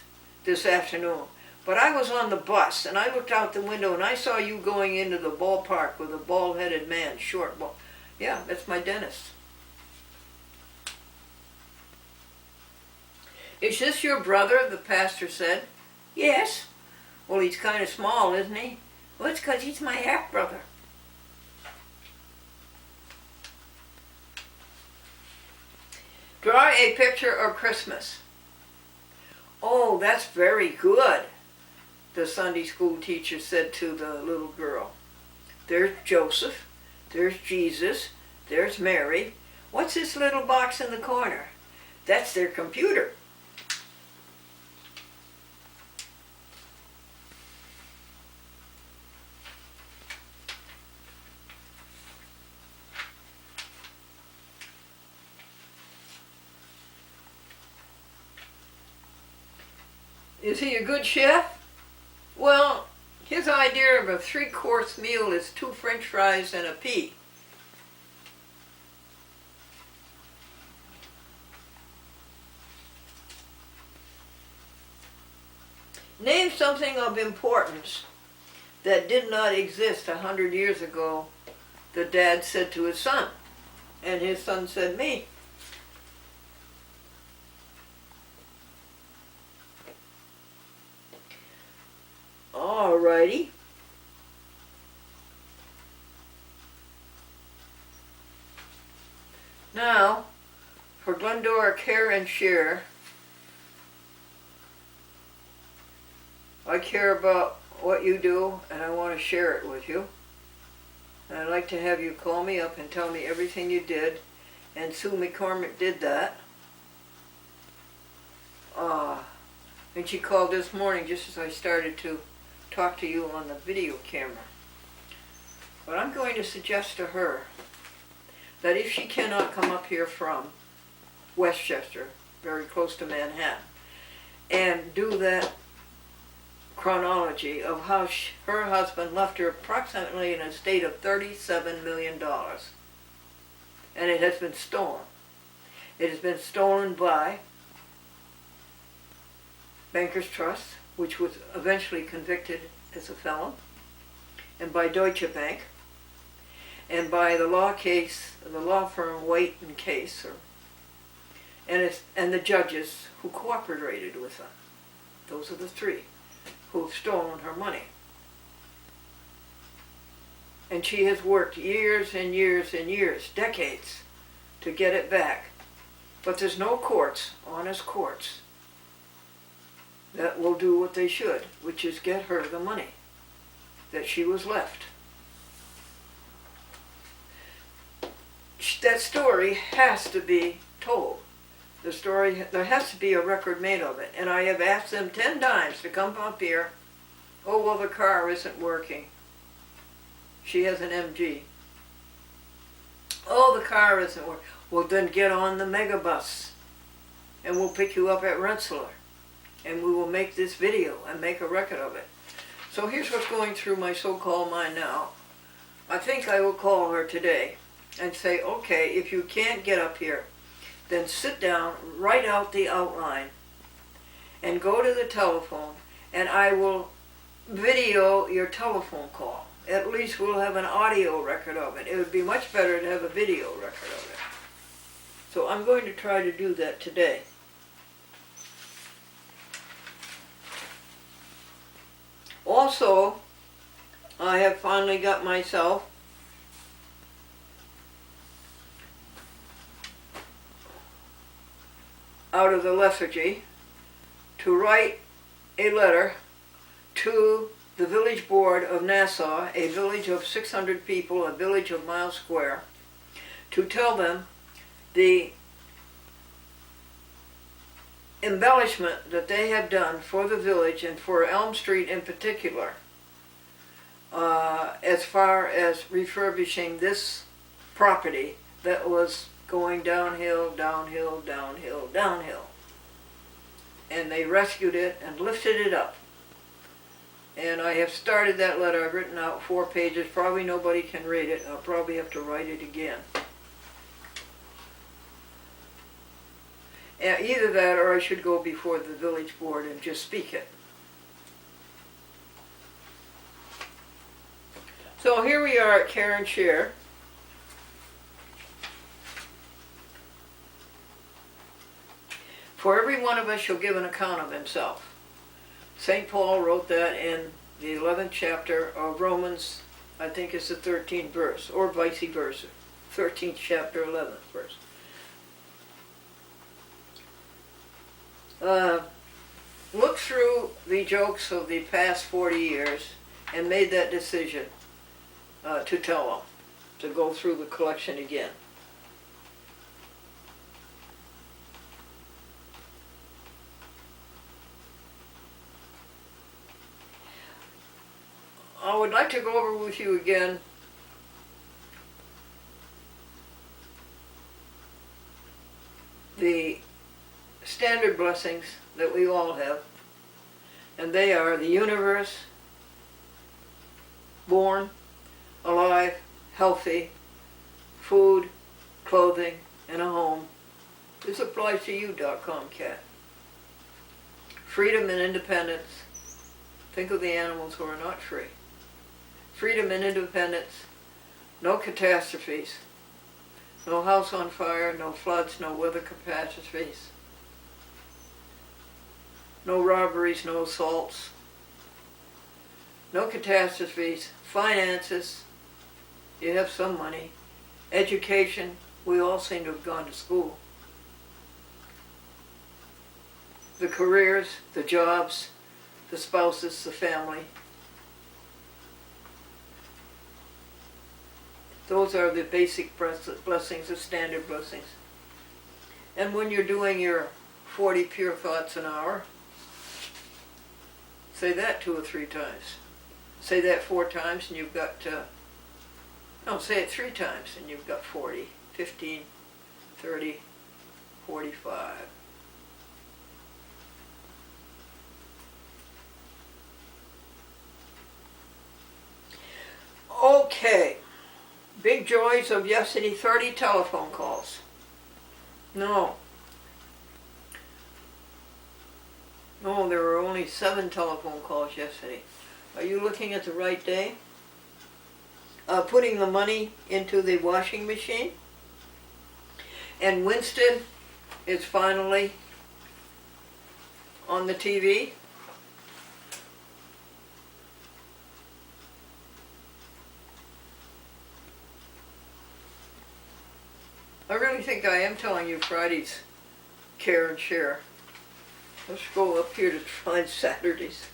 this afternoon, but I was on the bus and I looked out the window and I saw you going into the ballpark with a bald-headed man, short ball. Yeah, that's my dentist. Is this your brother? The pastor said. Yes. Well, he's kind of small, isn't he? Well, it's because he's my half-brother. Draw a picture of Christmas. Oh, that's very good, the Sunday school teacher said to the little girl. There's Joseph, there's Jesus, there's Mary. What's this little box in the corner? That's their computer. Is he a good chef? Well, his idea of a 3-course meal is 2 French fries and a pea. Name something of importance that did not exist 100 years ago, the dad said to his son. And his son said, me. Alrighty. Now, for Glendora Care and Share, I care about what you do and I want to share it with you. And I'd like to have you call me up and tell me everything you did. And Sue McCormick did that. And she called this morning just as I started to talk to you on the video camera. But I'm going to suggest to her that if she cannot come up here from Westchester, very close to Manhattan, and do that chronology of how her husband left her approximately in a state of $37 million. And it has been stolen. It has been stolen by Bankers Trust, which was eventually convicted as a felon, and by Deutsche Bank, and by the law firm Waite and Case, and the judges who cooperated with them. Those are the three who have stolen her money. And she has worked years and years and years, decades, to get it back. But there's no courts, honest courts, that will do what they should, which is get her the money that she was left. That story has to be told. There has to be a record made of it. And I have asked them 10 times to come up here. Oh, well, the car isn't working. She has an MG. Oh, the car isn't working. Well, then get on the megabus and we'll pick you up at Rensselaer. And we will make this video and make a record of it. So here's what's going through my so-called mind now. I think I will call her today and say, okay, if you can't get up here, then sit down, write out the outline, and go to the telephone, and I will video your telephone call. At least we'll have an audio record of it. It would be much better to have a video record of it. So I'm going to try to do that today. Also, I have finally got myself out of the lethargy to write a letter to the village board of Nassau, a village of 600 people, a village of miles square, to tell them the embellishment that they have done for the village and for Elm Street in particular, as far as refurbishing this property that was going downhill, downhill, downhill, downhill. And they rescued it and lifted it up. And I have started that letter. I've written out 4 pages. Probably nobody can read it. I'll probably have to write it again. Either that or I should go before the village board and just speak it. So here we are at Care and Share. For every one of us shall give an account of himself. St. Paul wrote that in the 11th chapter of Romans, I think it's the 13th verse, or vice versa. 13th chapter, 11th verse. Look through the jokes of the past 40 years and made that decision to tell them, to go through the collection again. I would like to go over with you again the standard blessings that we all have, and they are the universe, born, alive, healthy, food, clothing, and a home. This applies to you.com, Cat. Freedom and independence, Think of the animals who are not free. Freedom and independence, no catastrophes, no house on fire, no floods, no weather catastrophes, no robberies, no assaults, no catastrophes, finances, you have some money, education, we all seem to have gone to school, the careers, the jobs, the spouses, the family. Those are the basic blessings, the standard blessings. And when you're doing your 40 pure thoughts an hour, say that 2 or 3 times. Say that 4 times and you've got, no, say it 3 times and you've got 40, 15, 30, 45. Okay. Big joys of yesterday, 30 telephone calls. No, there were only 7 telephone calls yesterday. Are you looking at the right day? Putting the money into the washing machine. And Winston is finally on the TV. I really think I am telling you Friday's care and share. Let's go up here to find Saturdays.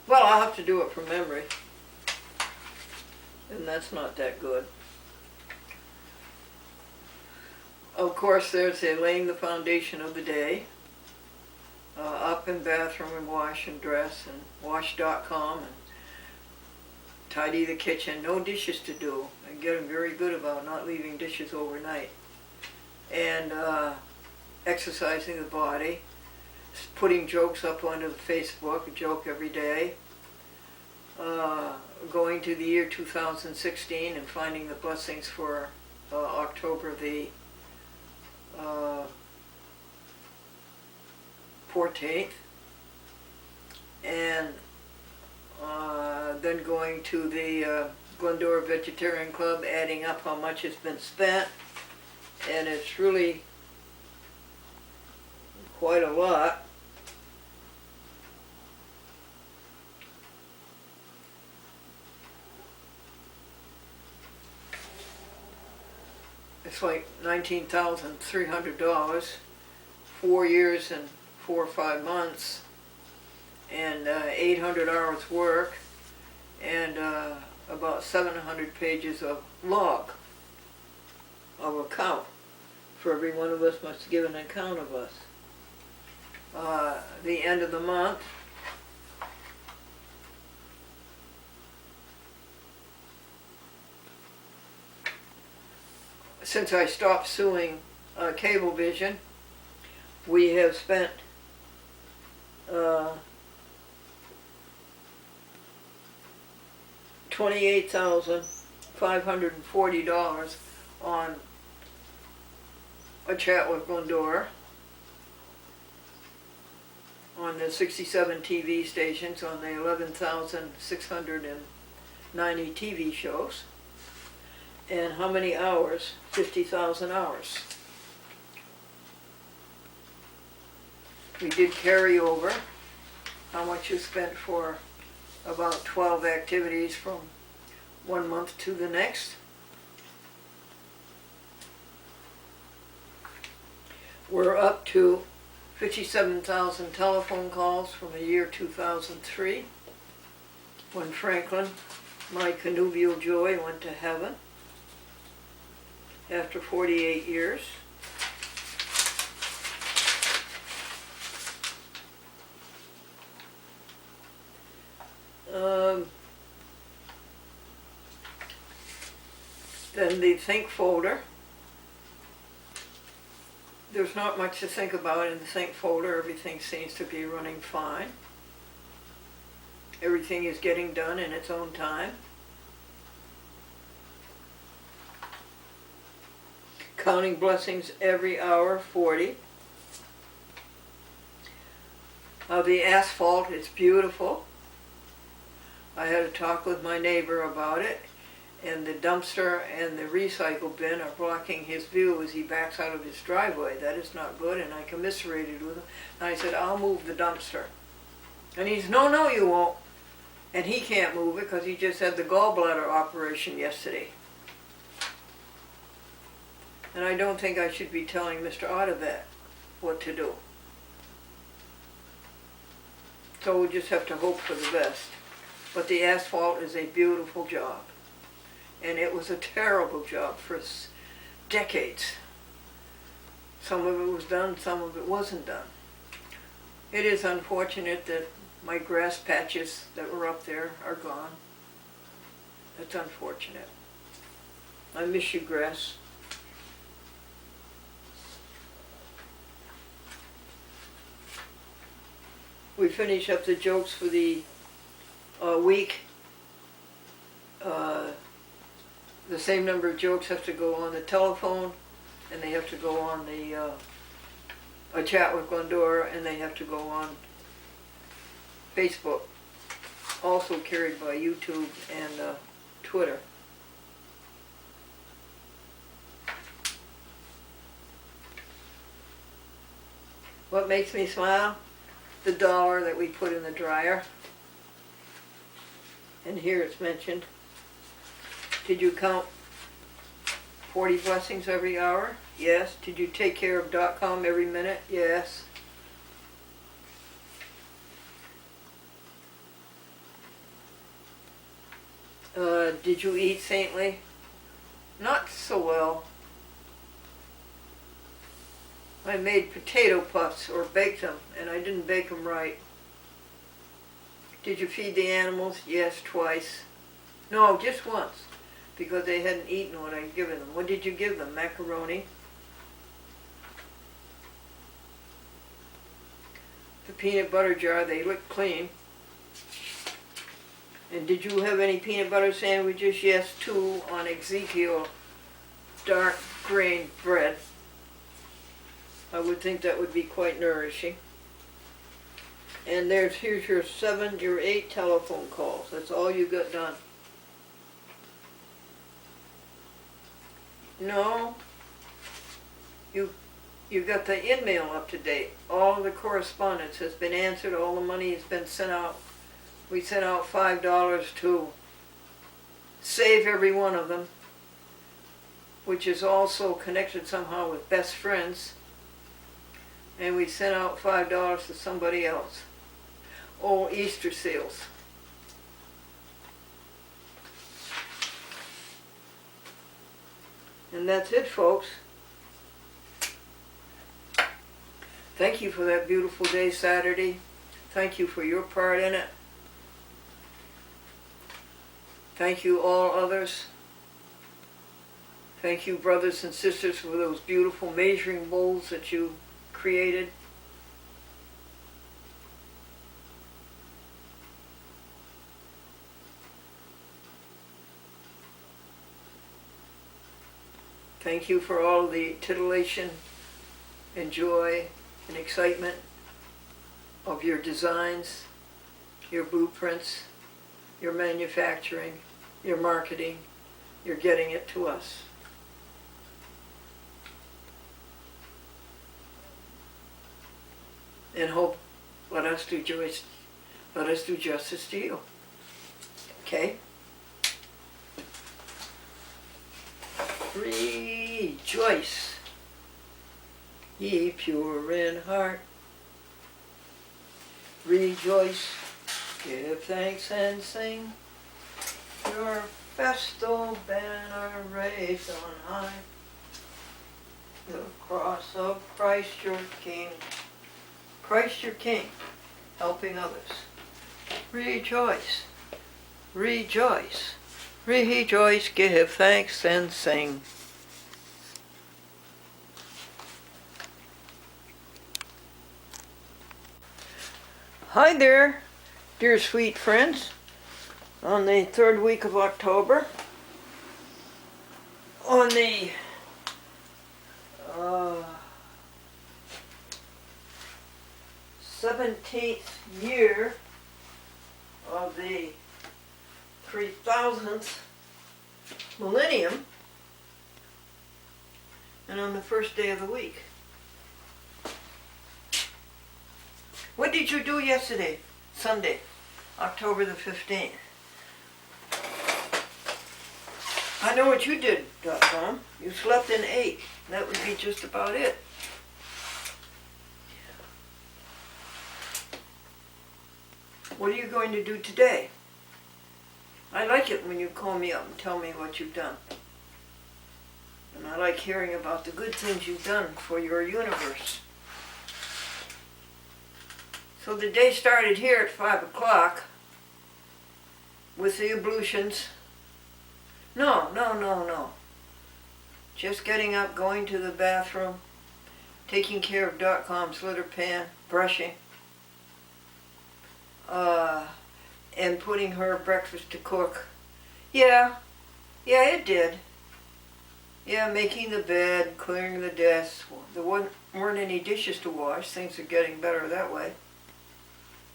Well, I'll have to do it from memory. And that's not that good. Of course, there's a laying the foundation of the day. Up in bathroom and wash and dress and wash.com and tidy the kitchen. No dishes to do. I get them very good about not leaving dishes overnight. And exercising the body. Putting jokes up onto the Facebook, a joke every day. Going to the year 2016 and finding the blessings for October the 14th, and then going to the Glendora Vegetarian Club, adding up how much has been spent, and it's really quite a lot. It's like $19,300, 4 years and 4 or 5 months, and 800 hours work, and about 700 pages of log of account. For every one of us must give an account of us. The end of the month, since I stopped suing Cablevision, we have spent $28,540 on a chat with Glendora on the 67 TV stations, on the 11,690 TV shows. And how many hours? 50,000 hours. We did carry over how much is spent for about 12 activities from one month to the next. We're up to 57,000 telephone calls from the year 2003, when Franklin, my connubial joy, went to heaven after 48 years. Then the Think folder. There's not much to think about in the sync folder. Everything seems to be running fine. Everything is getting done in its own time. Counting blessings every hour, 40. The asphalt is beautiful. I had a talk with my neighbor about it, and the dumpster and the recycle bin are blocking his view as he backs out of his driveway. That is not good, and I commiserated with him. And I said, I'll move the dumpster. And he's, no, you won't. And he can't move it because he just had the gallbladder operation yesterday. And I don't think I should be telling Mr. Ottervet what to do. So we'll just have to hope for the best. But the asphalt is a beautiful job. And it was a terrible job for decades. Some of it was done, some of it wasn't done. It is unfortunate that my grass patches that were up there are gone. That's unfortunate. I miss you, grass. We finish up the jokes for the week. The same number of jokes have to go on the telephone, and they have to go on the a chat with Glendora, and they have to go on Facebook, also carried by YouTube and Twitter. What makes me smile? The dollar that we put in the dryer. And here it's mentioned. Did you count 40 blessings every hour? Yes. Did you take care of .com every minute? Yes. Did you eat saintly? Not so well. I made potato puffs or baked them, and I didn't bake them right. Did you feed the animals? Yes, twice. No, just once, because they hadn't eaten what I'd given them. What did you give them? Macaroni? The peanut butter jar, they looked clean. And did you have any peanut butter sandwiches? Yes, 2 on Ezekiel dark grain bread. I would think that would be quite nourishing. And here's your 8 telephone calls. That's all you got done. No, you got the email up to date. All of the correspondence has been answered. All the money has been sent out. We sent out $5 to save every one of them, which is also connected somehow with best friends. And we sent out $5 to somebody else. Oh, Easter seals. And that's it, folks. Thank you for that beautiful day Saturday. Thank you for your part in it. Thank you all others. Thank you, brothers and sisters, for those beautiful measuring bowls that you created. Thank you for all the titillation and joy and excitement of your designs, your blueprints, your manufacturing, your marketing, your getting it to us. And hope, let us do justice to you. Okay? Rejoice, ye pure in heart. Rejoice, give thanks and sing. Your festal banner raised on high. The cross of Christ your King. Christ your King, helping others. Rejoice, rejoice, rejoice, give thanks and sing. Hi there, dear sweet friends. On the third week of October, on the 17th year of the 3000th millennium, and on the first day of the week. What did you do yesterday, Sunday, October the 15th? I know what you did, .com. You slept and ate. That would be just about it. What are you going to do today? I like it when you call me up and tell me what you've done. And I like hearing about the good things you've done for your universe. So the day started here at 5 o'clock with the ablutions. No. Just getting up, going to the bathroom, taking care of .com's litter pan, brushing, and putting her breakfast to cook. Yeah, it did. Yeah, making the bed, clearing the desk. There weren't any dishes to wash. Things are getting better that way.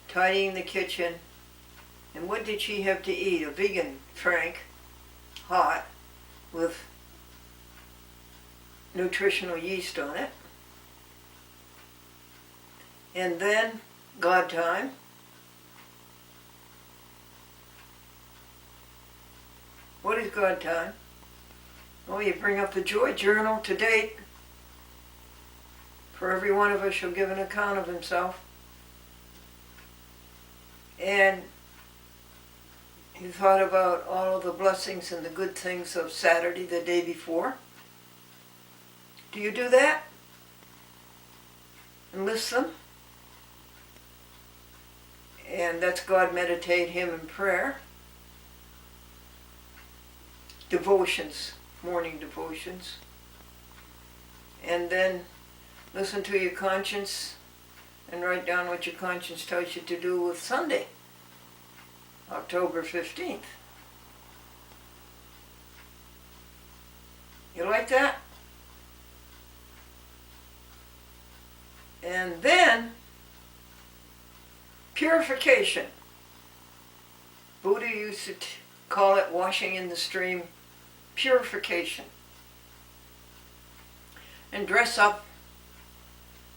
Tidying the kitchen. And what did she have to eat? A vegan Frank, hot, with nutritional yeast on it. And then God time. What is God time? Oh, you bring up the joy journal to date. For every one of us shall give an account of himself. And you thought about all of the blessings and the good things of Saturday, the day before. Do you do that? And list them? And that's God, meditate, him in prayer. Devotions, morning devotions. And then listen to your conscience and write down what your conscience tells you to do with Sunday, October 15th. You like that? And then, purification. Buddha used to call it washing in the stream. Purification. And dress up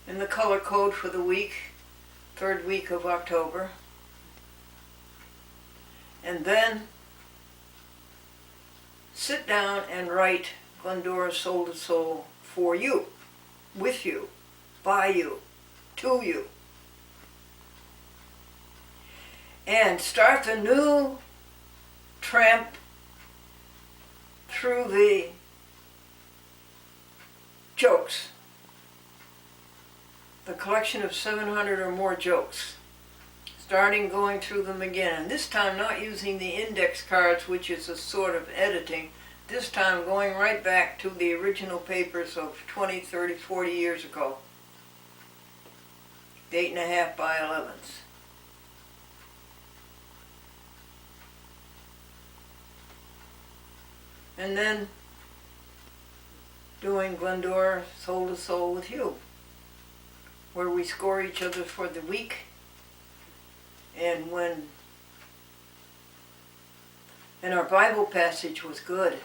in the color code for the week, third week of October. And then sit down and write Glendora Soul to Soul for you, with you, by you, to you. And start the new tramp through the jokes. The collection of 700 or more jokes. Starting going through them again. And this time not using the index cards, which is a sort of editing. This time going right back to the original papers of 20, 30, 40 years ago. The 8.5 by 11s. And then doing Glendora Soul to Soul with you, where we score each other for the week. And our Bible passage was good.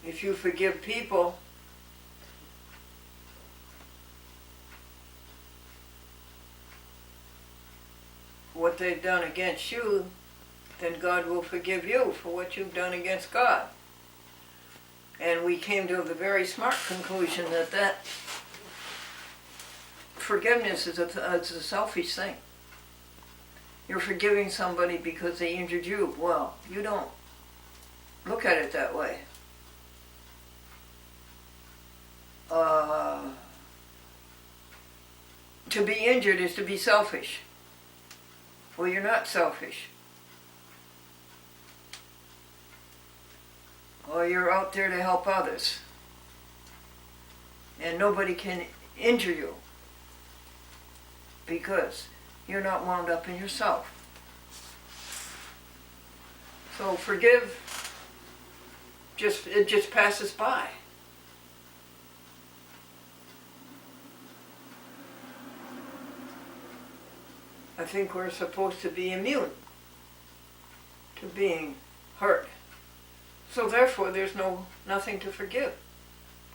If you forgive people, what they've done against you, then God will forgive you for what you've done against God. And we came to the very smart conclusion that forgiveness is a selfish thing. You're forgiving somebody because they injured you. Well, you don't look at it that way. To be injured is to be selfish. Well, you're not selfish. Well, you're out there to help others. And nobody can injure you because you're not wound up in yourself. So forgive, it just passes by. I think we're supposed to be immune to being hurt. So therefore there's nothing to forgive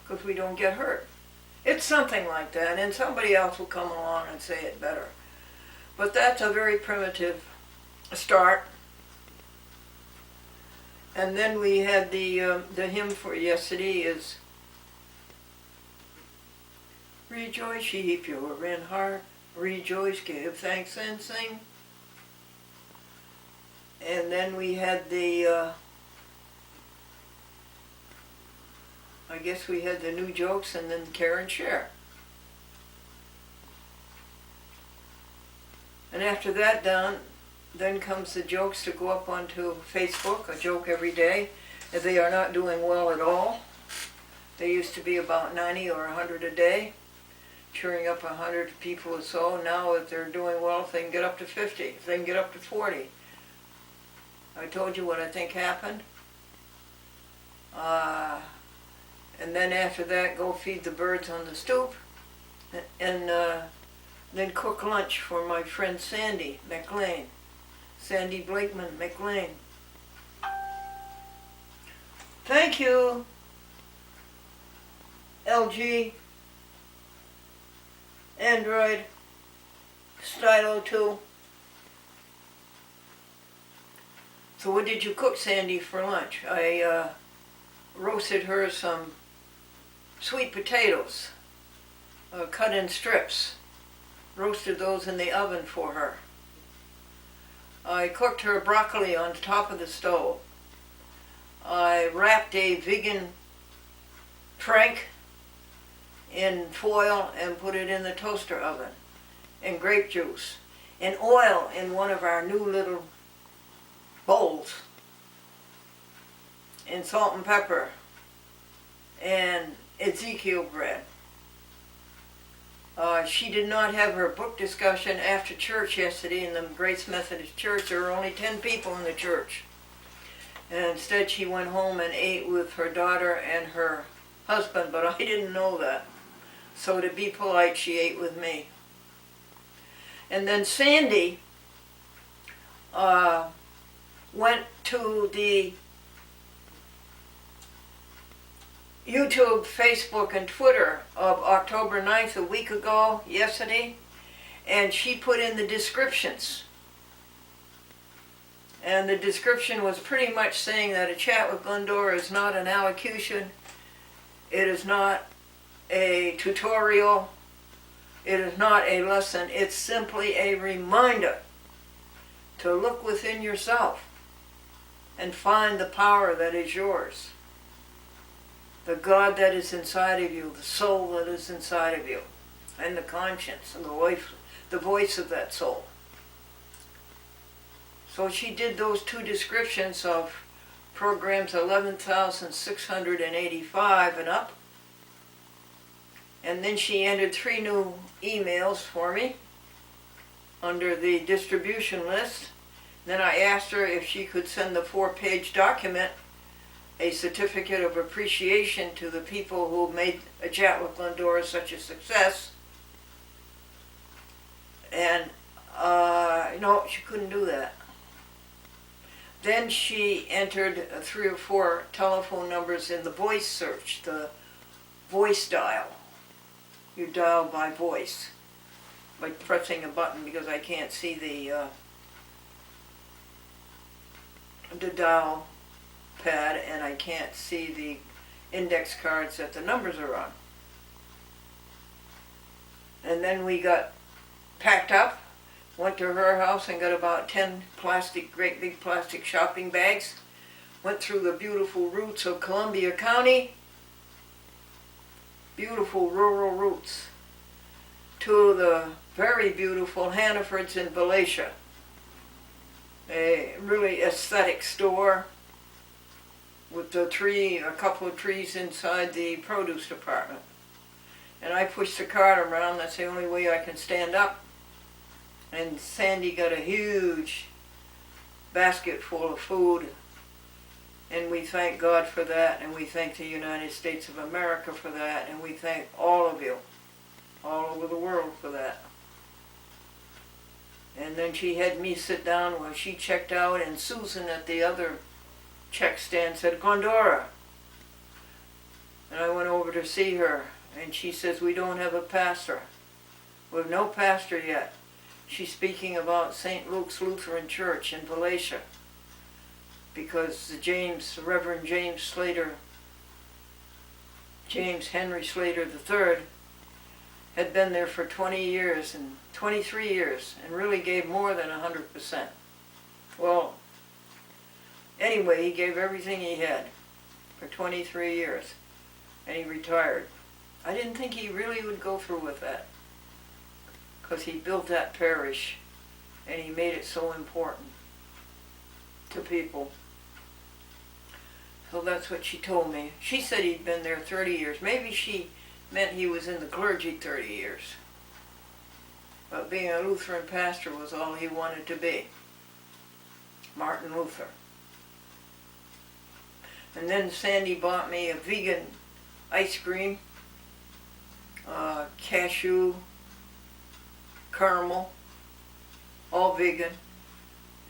because we don't get hurt. It's something like that, and somebody else will come along and say it better. But that's a very primitive start. And then we had the hymn for yesterday is Rejoice ye pure in heart, rejoice, give thanks and sing. And then we had the I guess we had the new jokes and then care and share. And after that done, then comes the jokes to go up onto Facebook, a joke every day. If they are not doing well at all, they used to be about 90 or 100 a day, cheering up 100 people or so. Now if they're doing well, if they can get up to 50, if they can get up to 40. I told you what I think happened. And then after that, go feed the birds on the stoop, and then cook lunch for my friend Sandy McLean. Sandy Blakeman McLean. Thank you, LG, Android, Stylo 2. So what did you cook, Sandy, for lunch? I roasted her some sweet potatoes, cut in strips. Roasted those in the oven for her. I cooked her broccoli on top of the stove. I wrapped a vegan frank in foil and put it in the toaster oven, and grape juice, and oil in one of our new little bowls, and salt and pepper, and Ezekiel bread. She did not have her book discussion after church yesterday in the Grace Methodist Church. There were only 10 people in the church. And instead she went home and ate with her daughter and her husband, but I didn't know that. So to be polite, she ate with me. And then Sandy went to the YouTube, Facebook, and Twitter of October 9th, a week ago, yesterday, and she put in the descriptions. And the description was pretty much saying that a chat with Glendora is not an allocution, it is not a tutorial, it is not a lesson, it's simply a reminder to look within yourself and find the power that is yours. The God that is inside of you, the soul that is inside of you, and the conscience and the voice of that soul. So she did those two descriptions of programs 11,685 and up. And then she entered 3 new emails for me under the distribution list. Then I asked her if she could send the 4-page document, a certificate of appreciation to the people who made a chat with Glendora such a success. And no, she couldn't do that. Then she entered 3 or 4 telephone numbers in the voice search, the voice dial. You dial by voice, by pressing a button, because I can't see the dial pad, and I can't see the index cards that the numbers are on. And then we got packed up, went to her house and got about 10 great big plastic shopping bags, went through the beautiful routes of Columbia County, beautiful rural routes, to the very beautiful Hannafords in Valatia, a really aesthetic store with a couple of trees inside the produce department. and I pushed the cart around. That's the only way I can stand up. And Sandy got a huge basket full of food, and we thank God for that, and we thank the United States of America for that, and we thank all of you, all over the world for that. And then she had me sit down while she checked out, and Susan at the other check stand said, "Glendora." And I went over to see her, and she says, "We don't have a pastor. We have no pastor yet." She's speaking about St. Luke's Lutheran Church in Valencia, because the Reverend James Henry Slater III, had been there for 20 years and 23 years and really gave more than 100%. Well, anyway, he gave everything he had for 23 years, and he retired. I didn't think he really would go through with that, because he built that parish and he made it so important to people. So that's what she told me. She said he'd been there 30 years. Maybe she meant he was in the clergy 30 years. But being a Lutheran pastor was all he wanted to be. Martin Luther. And then Sandy bought me a vegan ice cream, cashew, caramel, all vegan.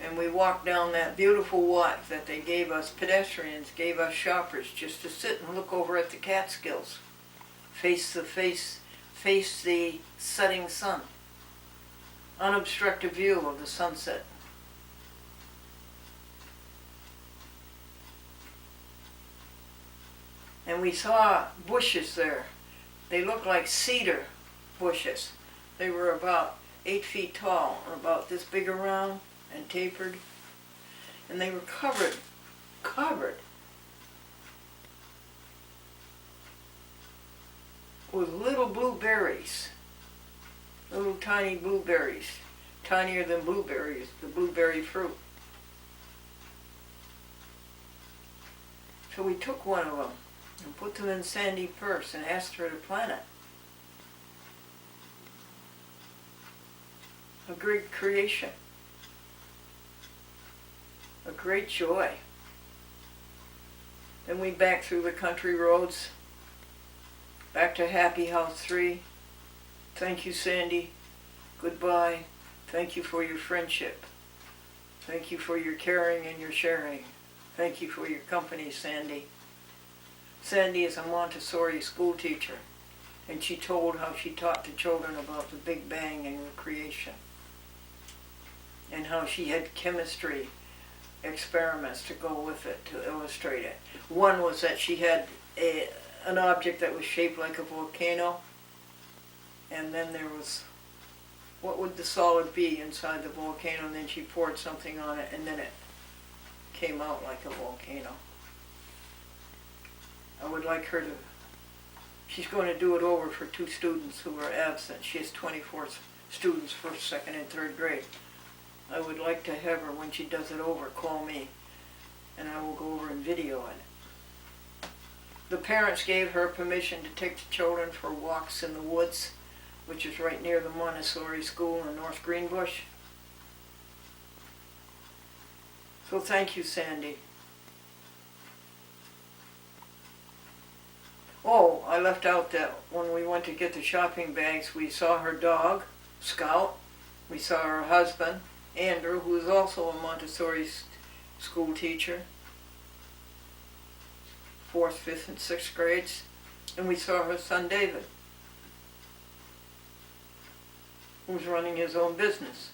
And we walked down that beautiful walk that they gave us, pedestrians gave us shoppers, just to sit and look over at the Catskills. Face the setting sun. Unobstructed view of the sunset. And we saw bushes there. They looked like cedar bushes. They were about 8 feet tall, about this big around and tapered. And they were covered with little blueberries, little tiny blueberries, tinier than blueberries, the blueberry fruit. So we took one of them and put them in Sandy's purse and asked her to plant it. A great creation. A great joy. Then we back through the country roads, back to Happy House 3. Thank you, Sandy. Goodbye. Thank you for your friendship. Thank you for your caring and your sharing. Thank you for your company, Sandy. Sandy is a Montessori school teacher, and she told how she taught the children about the Big Bang and creation, and how she had chemistry experiments to go with it to illustrate it. One was that she had an object that was shaped like a volcano, and then there was, what would the solid be inside the volcano, and then she poured something on it, and then it came out like a volcano. I would like her to, she's going to do it over for 2 students who are absent. She has 24 students, first, second, and third grade. I would like to have her, when she does it over, call me, and I will go over and video it. The parents gave her permission to take the children for walks in the woods, which is right near the Montessori school in North Greenbush. So thank you, Sandy. Oh, I left out that when we went to get the shopping bags, we saw her dog, Scout. We saw her husband, Andrew, who is also a Montessori school teacher, 4th, 5th, and 6th grades. And we saw her son, David, who's running his own business.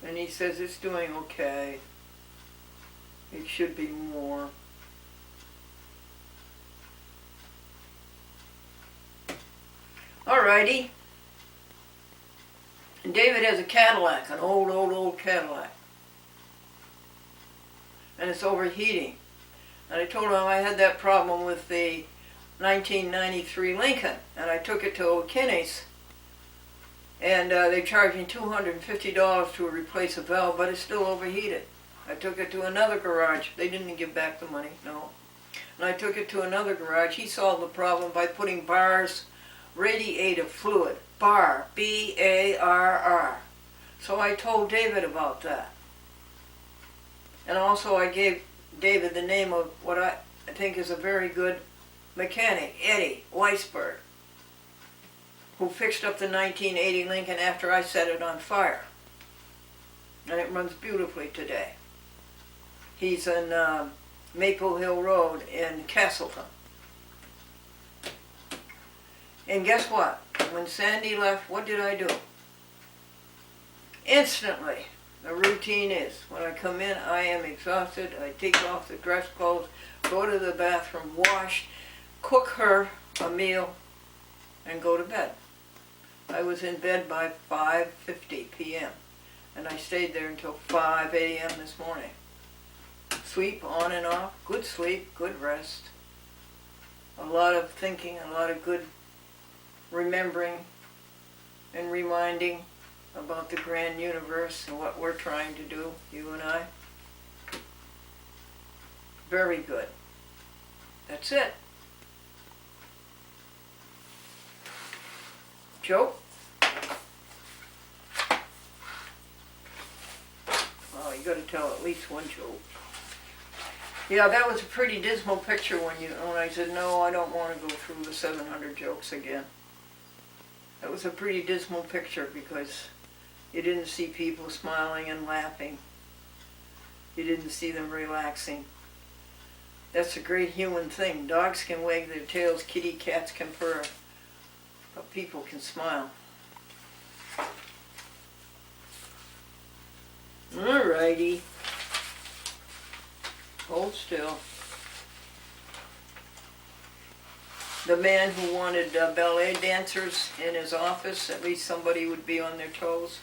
And he says it's doing okay. It should be more. Alrighty. And David has a Cadillac, an old Cadillac. And it's overheating. And I told him I had that problem with the 1993 Lincoln. And I took it to O'Kinney's. And they charged me $250 to replace a valve, but it's still overheated. I took it to another garage. They didn't give back the money, no. and I took it to another garage. He solved the problem by putting bars, radiative fluid, bar, B-A-R-R. So I told David about that. And also I gave David the name of what I think is a very good mechanic, Eddie Weisberg, who fixed up the 1980 Lincoln after I set it on fire. And it runs beautifully today. He's on Maple Hill Road in Castleton. And guess what? When Sandy left, what did I do? Instantly, the routine is, when I come in, I am exhausted. I take off the dress clothes, go to the bathroom, wash, cook her a meal, and go to bed. I was in bed by 5:50 p.m. and I stayed there until 5 a.m. this morning. Sleep on and off, good sleep, good rest. A lot of thinking, a lot of good remembering and reminding about the grand universe and what we're trying to do, you and I. Very good. That's it. Joe? Oh, you gotta tell at least one joke. Yeah, that was a pretty dismal picture when I said, no, I don't want to go through the 700 jokes again. That was a pretty dismal picture because you didn't see people smiling and laughing. You didn't see them relaxing. That's a great human thing. Dogs can wag their tails, kitty cats can purr, but people can smile. Alrighty. Hold still. The man who wanted ballet dancers in his office, at least somebody would be on their toes.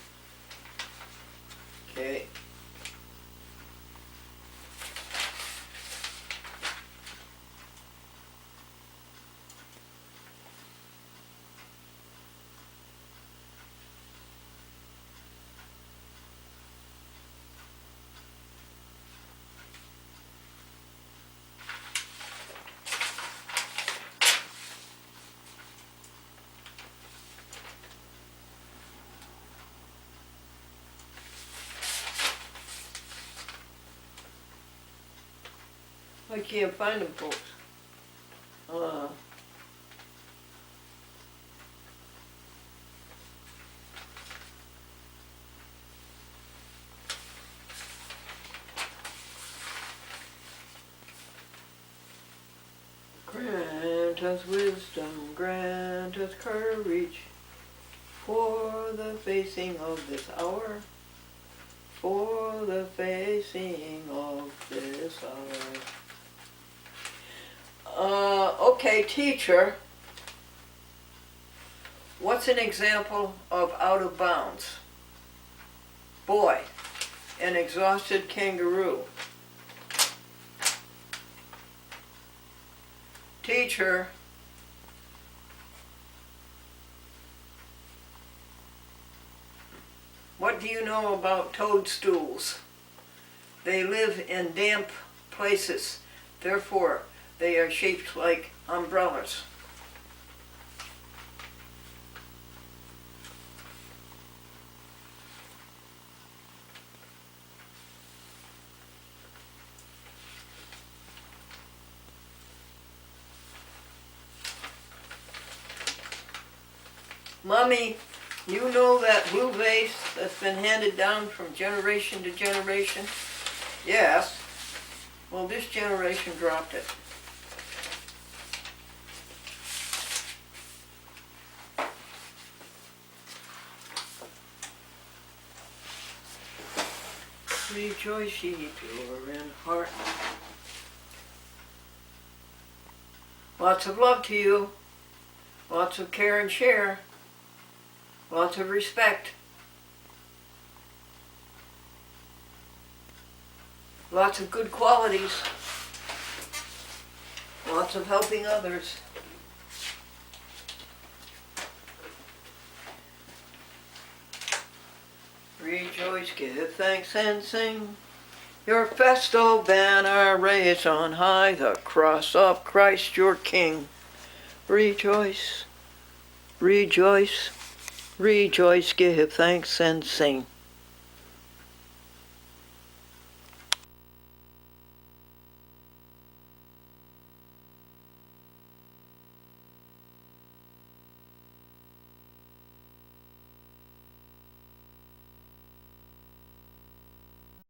Okay. I can't find them, folks. Grant us wisdom, grant us courage for the facing of this hour, for the facing of this hour. Okay, teacher, what's an example of out of bounds? Boy, an exhausted kangaroo. Teacher, what do you know about toadstools? They live in damp places, therefore they are shaped like umbrellas. Mommy, you know that blue vase that's been handed down from generation to generation? Yes. Well, this generation dropped it. Rejoice ye pure in heart. Lots of love to you. Lots of care and share. Lots of respect. Lots of good qualities. Lots of helping others. Rejoice, give thanks and sing. Your festal banner raised on high, the cross of Christ your King. Rejoice, rejoice, rejoice, give thanks and sing.